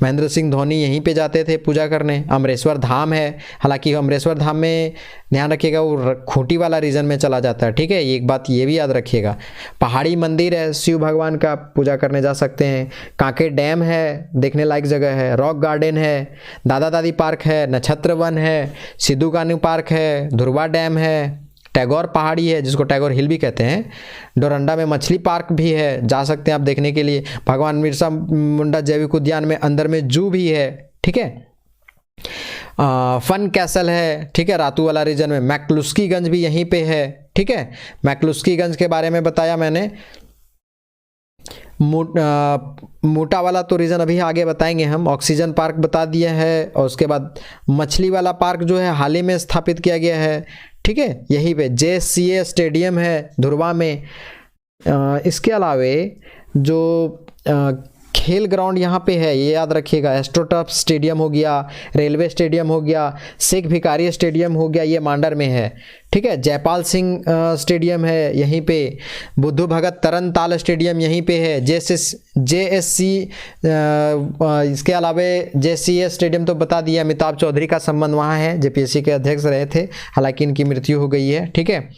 महेंद्र सिंह धोनी यहीं पे जाते थे पूजा करने। अमरेश्वर धाम है, हालांकि अमरेश्वर धाम में ध्यान रखिएगा वो खूंटी वाला रीजन में चला जाता है, ठीक है, एक बात ये भी याद रखिएगा। पहाड़ी मंदिर है शिव भगवान का, पूजा करने जा सकते हैं। कांके डैम है, देखने लायक जगह है। रॉक गार्डन है, दादा दादी पार्क है, नक्षत्र वन है, सिद्धू कान्हू पार्क है, धुरवा डैम है, टैगोर पहाड़ी है जिसको टैगोर हिल भी कहते हैं। डोरंडा में मछली पार्क भी है, जा सकते हैं आप देखने के लिए। भगवान बिरसा मुंडा जैविक उद्यान में अंदर में जू भी है, ठीक है। फन कैसल है, ठीक है, रातू वाला रीजन में। मैक्लुस्कीगंज भी यहीं पे है, ठीक है। मैक्लुस्कीगंज के बारे में बताया मैंने। मोटा वाला तो रीजन अभी आगे बताएंगे हम। ऑक्सीजन पार्क बता दिए हैं, और उसके बाद मछली वाला पार्क जो है हाल ही में स्थापित किया गया है, ठीक है, यहीं पे। JCA स्टेडियम है धुरवा में। इसके अलावे जो खेल ग्राउंड यहाँ पे है ये याद रखिएगा। एस्ट्रोटर्फ स्टेडियम हो गया, रेलवे स्टेडियम हो गया, शेख भिकारी स्टेडियम हो गया, ये मांडर में है, ठीक है। जयपाल सिंह स्टेडियम है यहीं पे। बुद्धू भगत तरनताल स्टेडियम यहीं पे है। JSC इसके अलावा JCA स्टेडियम तो बता दिया, अमिताभ चौधरी का संबंध वहाँ है, JPSC के अध्यक्ष रहे थे, हालांकि इनकी मृत्यु हो गई है, ठीक है।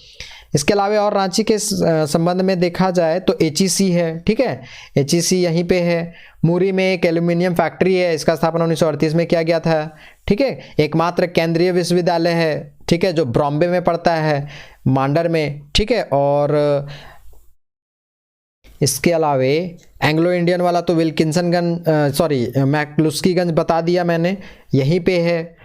इसके अलावा और रांची के संबंध में देखा जाए तो HEC है, ठीक है, HEC यहीं पे है। मुरी में एक एल्यूमिनियम फैक्ट्री है, इसका स्थापना 1938 में किया गया था, ठीक है। एकमात्र केंद्रीय विश्वविद्यालय है, ठीक है, जो बॉम्बे में पड़ता है, मांडर में, ठीक है। और इसके अलावा एंग्लो इंडियन वाला तो विल्किंसनगंज मैक्लुस्कीगंज बता दिया मैंने, यहीं पे है।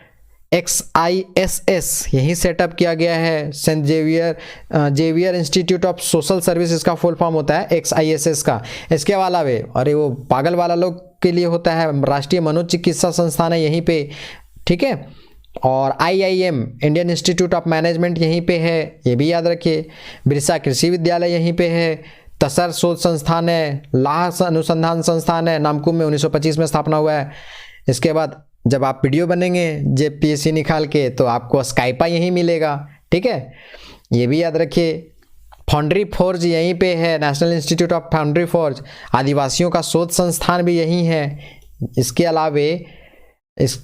XISS यहीं सेटअप किया गया है, Saint Xavier institute of social service इसका फुल फॉर्म होता है XISS का। इसके अलावा अरे वो पागल वाला लोग के लिए होता है राष्ट्रीय मनोचिकित्सा संस्थान है यहीं पे, ठीक है। और IIM Indian institute of management यहीं पे है, ये भी याद रखिए। बिरसा कृषि विद्यालय यहीं पे है, तसर शोध संस्थान है, लाह अनुसंधान संस्थान है, नामकुम में 1925 में स्थापना हुआ है। इसके बाद जब आप वीडियो बनेंगे JPSC निकाल के तो आपको स्काइपा यहीं मिलेगा, ठीक है, ये भी याद रखिए। फाउंड्री फोर्ज यहीं पे है, national institute of foundry forge, आदिवासियों का शोध संस्थान भी यहीं है। इसके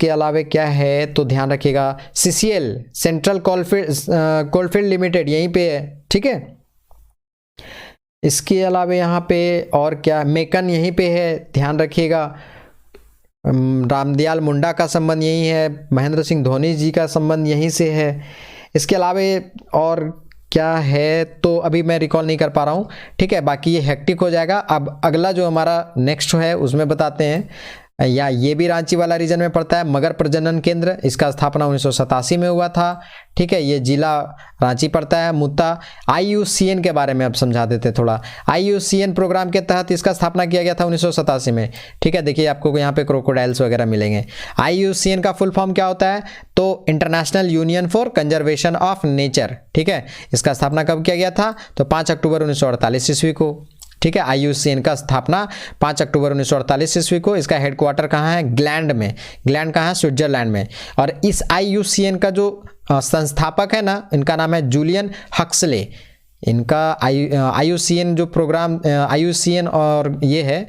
अलावे क्या है तो ध्यान रखिएगा, CCL सेंट्रल कोलफील्ड लिमिटेड यहीं पे है, ठीक है। इसके अलावा यहाँ पे और क्या, मेकन यहीं पे है, ध्यान रखिएगा। रामदयाल मुंडा का संबंध यहीं है, महेंद्र सिंह धोनी जी का संबंध यहीं से है। इसके अलावा और क्या है तो अभी मैं रिकॉल नहीं कर पा रहा हूँ, ठीक है, बाकी ये हेक्टिक हो जाएगा। अब अगला जो हमारा नेक्स्ट है उसमें बताते हैं, या ये भी रांची वाला रीजन में पड़ता है, मगर प्रजनन केंद्र, इसका स्थापना 1987 में हुआ था, ठीक है, ये जिला रांची पड़ता है। मुद्दा IUCN के बारे में अब समझा देते थोड़ा। IUCN प्रोग्राम के तहत इसका स्थापना किया गया था 1987 में, ठीक है। देखिए आपको यहाँ पे क्रोकोडाइल्स वगैरह मिलेंगे। IUCN का फुल फॉर्म क्या होता है तो international union for conservation of nature, ठीक है। इसका स्थापना कब किया गया था तो 5 अक्टूबर 1948 ईस्वी को, ठीक है। IUCN का स्थापना 5 अक्टूबर 1948 ईस्वी को। इसका हेडक्वार्टर कहाँ है, ग्लैंड में। ग्लैंड कहाँ है, स्विट्जरलैंड में। और इस IUCN का जो संस्थापक है ना, इनका नाम है जूलियन हक्सले। इनका IUCN जो प्रोग्राम IUCN और ये है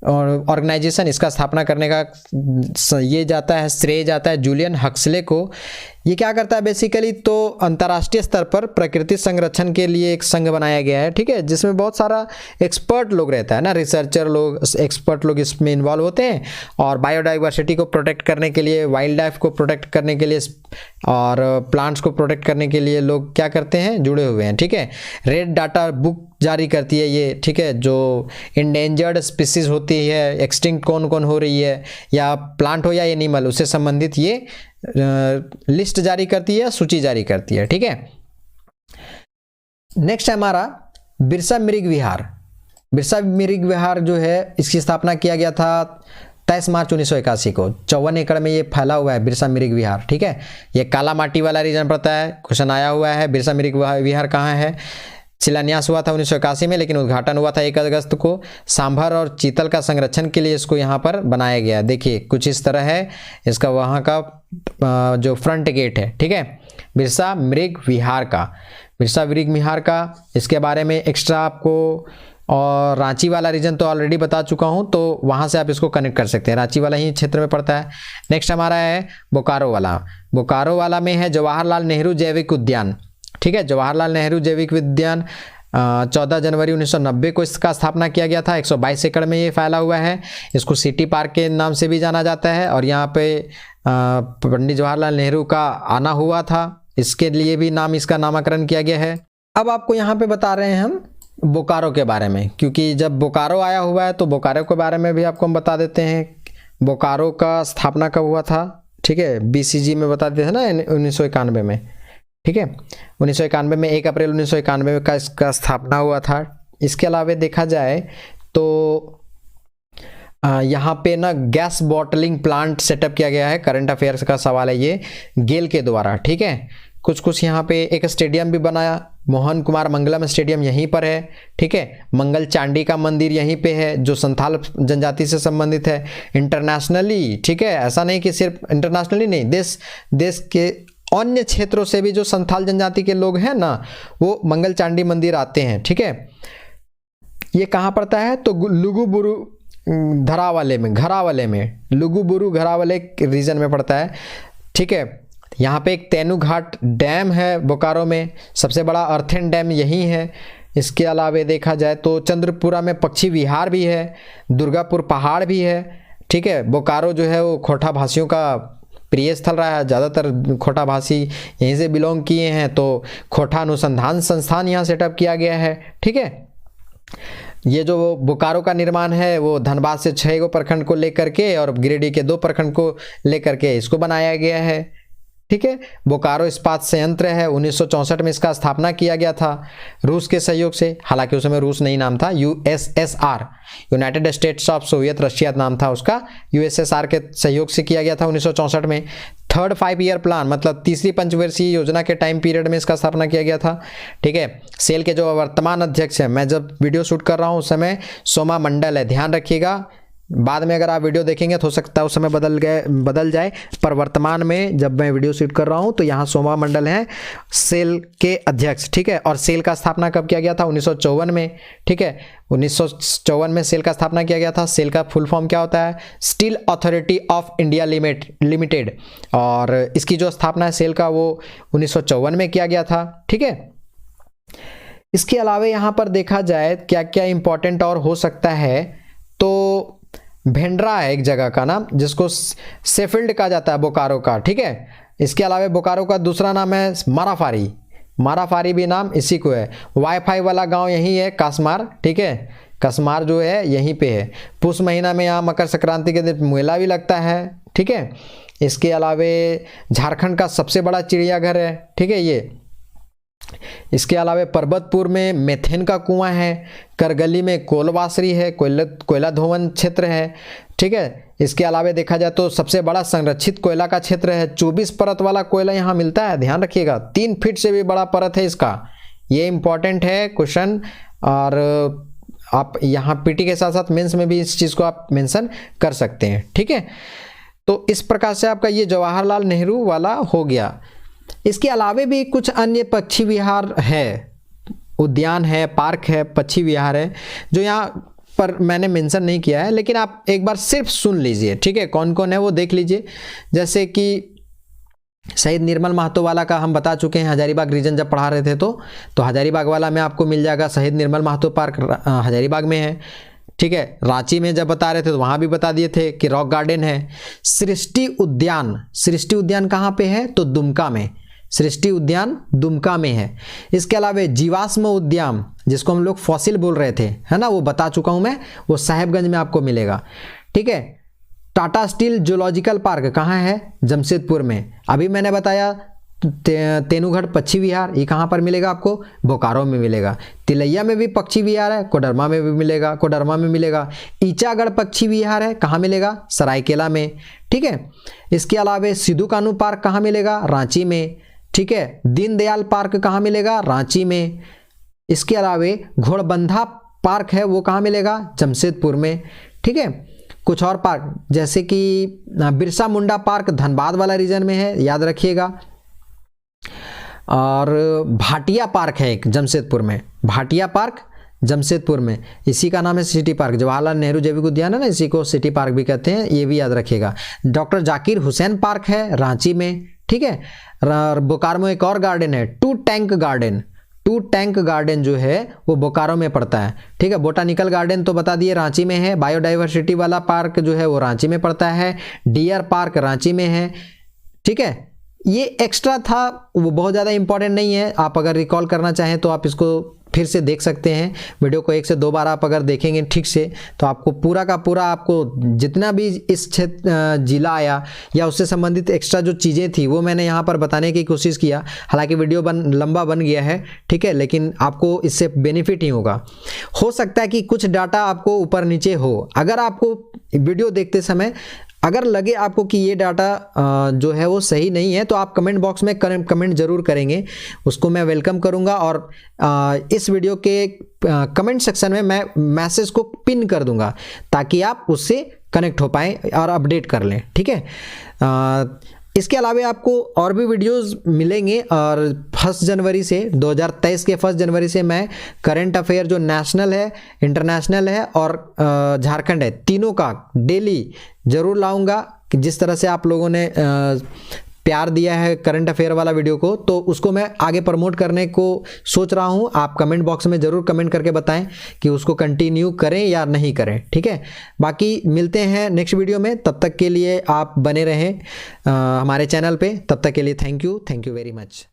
और ऑर्गेनाइजेशन, इसका स्थापना करने का ये जाता है, श्रेय जाता है जूलियन हक्सले को। ये क्या करता है बेसिकली तो अंतर्राष्ट्रीय स्तर पर प्रकृति संरक्षण के लिए एक संघ बनाया गया है, ठीक है, जिसमें बहुत सारा एक्सपर्ट लोग रहता है ना, रिसर्चर लोग, एक्सपर्ट लोग इसमें इन्वॉल्व होते हैं। और बायोडाइवर्सिटी को प्रोटेक्ट करने के लिए, वाइल्ड लाइफ को प्रोटेक्ट करने के लिए और प्लांट्स को प्रोटेक्ट करने के लिए लोग क्या करते हैं, जुड़े हुए हैं, ठीक है। रेड डाटा बुक जारी करती है ये, ठीक है, जो इंडेंजर्ड स्पीसीज होती है, एक्सटिंक्ट कौन कौन हो रही है, या प्लांट हो या एनिमल, उससे संबंधित ये लिस्ट जारी करती है, सूची जारी करती है, ठीक है। नेक्स्ट है हमारा बिरसा मृग विहार। बिरसा मृग विहार जो है, इसकी स्थापना किया गया था 23 मार्च 1981 को। 54 एकड़ में ये फैला हुआ है बिरसा मृग विहार, ठीक है। ये काला माटी वाला रीजन पड़ता है, क्वेश्चन आया हुआ है। बिरसा मृग विहार कहाँ है, शिलान्यास हुआ था 1981 में, लेकिन उद्घाटन हुआ था 1 अगस्त को। सांभर और चीतल का संरक्षण के लिए इसको यहाँ पर बनाया गया। देखिए कुछ इस तरह है इसका वहाँ का जो फ्रंट गेट है, ठीक है, बिरसा मृग विहार का। बिरसा मृग विहार का इसके बारे में एक्स्ट्रा आपको, और रांची वाला रीजन तो ऑलरेडी बता चुका हूँ, तो वहाँ से आप इसको कनेक्ट कर सकते हैं, रांची वाला ही क्षेत्र में पड़ता है। नेक्स्ट हमारा है बोकारो वाला। बोकारो वाला में है जवाहरलाल नेहरू जैविक उद्यान, ठीक है। जवाहरलाल नेहरू जैविक उद्यान 14 जनवरी 1990 को इसका स्थापना किया गया था। 122 एकड़ में ये फैला हुआ है। इसको सिटी पार्क के नाम से भी जाना जाता है, और यहाँ पे पंडित जवाहरलाल नेहरू का आना हुआ था, इसके लिए भी नाम इसका नामकरण किया गया है। अब आपको यहाँ पे बता रहे हैं हम बोकारो के बारे में, क्योंकि जब बोकारो आया हुआ है तो बोकारो के बारे में भी आपको हम बता देते हैं। बोकारो का स्थापना कब हुआ था, ठीक है, BCG में बता देते हैं ना, 1991 में, ठीक है। 1991 में 1 अप्रैल 1991 का इसका स्थापना हुआ था। इसके अलावा देखा जाए तो यहाँ पे ना गैस बॉटलिंग प्लांट सेटअप किया गया है। करंट अफेयर्स का सवाल है ये, गेल के द्वारा, ठीक है। कुछ यहाँ पे एक स्टेडियम भी बनाया, मोहन कुमार मंगलम स्टेडियम यहीं पर है, ठीक है। मंगल चांडी का मंदिर यहीं पे है, जो संथाल जनजाति से संबंधित है। इंटरनेशनली, ठीक है, ऐसा नहीं कि सिर्फ इंटरनेशनली नहीं, देश के अन्य क्षेत्रों से भी जो संथाल जनजाति के लोग हैं ना, वो मंगल चांडी मंदिर आते हैं, ठीक है। ये कहाँ पड़ता है तो लुगुबुरु घरावाले में, लुगुबुरु घरावाले रीजन में पड़ता है, ठीक है। यहाँ पे एक तेनूघाट डैम है बोकारो में, सबसे बड़ा अर्थन डैम यही है। इसके अलावे देखा जाए तो चंद्रपुरा में पक्षी विहार भी है, दुर्गापुर पहाड़ भी है। ठीक है, बोकारो जो है वो खोटा भाषियों का प्रिय स्थल रहा है, ज़्यादातर खोटा भाषी यहीं से बिलोंग किए हैं, तो खोटा अनुसंधान संस्थान यहाँ सेटअप किया गया है। ठीक है, ये जो बोकारो का निर्माण है वो धनबाद से 6 गो प्रखंड को लेकर के और गिरिडीह के 2 प्रखंड को लेकर के इसको बनाया गया है। ठीक है, बोकारो इस्पात संयंत्र है, 1964 में इसका स्थापना किया गया था रूस के सहयोग से। हालांकि उस समय रूस नहीं नाम था, USSR, United states of Soviet Russia नाम था उसका, यूएसएसआर के सहयोग से किया गया था 1964 में। थर्ड 5 ईयर प्लान मतलब तीसरी पंचवर्षीय योजना के टाइम पीरियड में इसका स्थापना किया गया था। ठीक है, सेल के जो वर्तमान अध्यक्ष हैं, मैं जब वीडियो शूट कर रहा हूँ उस समय सोमा मंडल है, ध्यान रखिएगा। बाद में अगर आप वीडियो देखेंगे तो हो सकता है उस समय बदल जाए, पर वर्तमान में जब मैं वीडियो शूट कर रहा हूं तो यहाँ सोमा मंडल हैं सेल के अध्यक्ष। ठीक है, और सेल का स्थापना कब किया गया था? 1954 में। ठीक है, 1954 में सेल का स्थापना किया गया था। सेल का फुल फॉर्म क्या होता है? Steel authority of India limited. और इसकी जो स्थापना है सेल का वो 1954 में किया गया था। ठीक है, इसके अलावा यहाँ पर देखा जाए क्या क्या इंपॉर्टेंट और हो सकता है, तो भेंड्रा है एक जगह का नाम जिसको सेफील्ड कहा जाता है बोकारो का। ठीक है, इसके अलावा बोकारो का दूसरा नाम है माराफारी, माराफारी भी नाम इसी को है। वाईफाई वाला गांव यही है कासमार। ठीक है, कासमार जो है यहीं पे है। पुष महीना में यहाँ मकर संक्रांति के दिन मेला भी लगता है। ठीक है, इसके अलावा झारखंड का सबसे बड़ा चिड़ियाघर है। ठीक है, ये इसके अलावा पर्वतपुर में मेथेन का कुआं है, करगली में कोलवासरी है, कोयला धोवन क्षेत्र है। ठीक है, इसके अलावा देखा जाए तो सबसे बड़ा संरक्षित कोयला का क्षेत्र है, 24 परत वाला कोयला यहाँ मिलता है, ध्यान रखिएगा। 3 फीट से भी बड़ा परत है इसका, ये इंपॉर्टेंट है क्वेश्चन। और आप यहाँ पीटी के साथ साथ मेंस में भी इस चीज़ को आप मेंशन कर सकते हैं। ठीक है, तो इस प्रकार से आपका ये जवाहरलाल नेहरू वाला हो गया। इसके अलावा भी कुछ अन्य पक्षी विहार है, उद्यान है, पार्क है, पक्षी विहार है, जो यहाँ पर मैंने मेंशन नहीं किया है, लेकिन आप एक बार सिर्फ सुन लीजिए। ठीक है, कौन कौन है वो देख लीजिए। जैसे कि शहीद निर्मल महतो वाला का हम बता चुके हैं, हजारीबाग रीजन जब पढ़ा रहे थे तो हजारीबाग वाला में आपको मिल जाएगा। शहीद निर्मल महतो पार्क हजारीबाग में है। ठीक है, रांची में जब बता रहे थे तो वहाँ भी बता दिए थे कि रॉक गार्डन है। सृष्टि उद्यान कहाँ पे है? तो दुमका में, सृष्टि उद्यान दुमका में है। इसके अलावा जीवाश्म उद्यान जिसको हम लोग फॉसिल बोल रहे थे, है ना, वो बता चुका हूँ मैं, वो साहेबगंज में आपको मिलेगा। ठीक है, टाटा स्टील जूलॉजिकल पार्क कहाँ है? जमशेदपुर में। अभी मैंने बताया तेनूघाट पक्षी विहार, ये कहाँ पर मिलेगा आपको? बोकारो में मिलेगा। तिलैया में भी पक्षी विहार है, कोडरमा में भी मिलेगा, कोडरमा में मिलेगा। ईचागढ़ पक्षी विहार है, कहाँ मिलेगा? सरायकेला में। ठीक है, इसके अलावा सिद्धू कान्हू पार्क कहाँ मिलेगा? रांची में। ठीक है, दीनदयाल पार्क कहाँ मिलेगा? रांची में। इसके अलावा घोड़बंधा पार्क है, वो कहाँ मिलेगा? जमशेदपुर में। ठीक है, कुछ और पार्क जैसे कि बिरसा मुंडा पार्क धनबाद वाला रीजन में है, याद रखिएगा। और भाटिया पार्क है एक जमशेदपुर में, भाटिया पार्क जमशेदपुर में, इसी का नाम है सिटी पार्क। जवाहरलाल नेहरू जैविक उद्यान है ना, इसी को सिटी पार्क भी कहते हैं, ये भी याद रखिएगा। डॉक्टर जाकिर हुसैन पार्क है रांची में। ठीक है, बोकारो में एक और गार्डन है, टू टैंक गार्डन जो है वो बोकारो में पड़ता है। ठीक है, बोटानिकल गार्डन तो बता दिए रांची में है। बायोडाइवर्सिटी वाला पार्क जो है वो रांची में पड़ता है। डियर पार्क रांची में है। ठीक है, ये एक्स्ट्रा था, वो बहुत ज़्यादा इंपॉर्टेंट नहीं है। आप अगर रिकॉल करना चाहें तो आप इसको फिर से देख सकते हैं। वीडियो को 1 से 2 बार आप अगर देखेंगे ठीक से तो आपको पूरा का पूरा, आपको जितना भी इस क्षेत्र जिला आया या उससे संबंधित एक्स्ट्रा जो चीज़ें थी वो मैंने यहाँ पर बताने की कोशिश किया। हालांकि वीडियो लंबा बन गया है, ठीक है, लेकिन आपको इससे बेनिफिट ही होगा। हो सकता है कि कुछ डाटा आपको ऊपर नीचे हो। अगर आपको वीडियो देखते समय अगर लगे आपको कि ये डाटा जो है वो सही नहीं है तो आप कमेंट बॉक्स में कमेंट जरूर करेंगे, उसको मैं वेलकम करूंगा। और इस वीडियो के कमेंट सेक्शन में मैं मैसेज को पिन कर दूंगा ताकि आप उससे कनेक्ट हो पाएँ और अपडेट कर लें। ठीक है, इसके अलावा आपको और भी वीडियोस मिलेंगे। और 1 जनवरी से 2023 के 1 जनवरी से मैं करंट अफेयर जो नेशनल है, इंटरनेशनल है और झारखंड है, तीनों का डेली ज़रूर लाऊंगा। कि जिस तरह से आप लोगों ने प्यार दिया है करंट अफेयर वाला वीडियो को, तो उसको मैं आगे प्रमोट करने को सोच रहा हूँ। आप कमेंट बॉक्स में ज़रूर कमेंट करके बताएं कि उसको कंटिन्यू करें या नहीं करें, ठीक है। बाकी मिलते हैं नेक्स्ट वीडियो में, तब तक के लिए आप बने रहें हमारे चैनल पे। तब तक के लिए थैंक यू वेरी मच।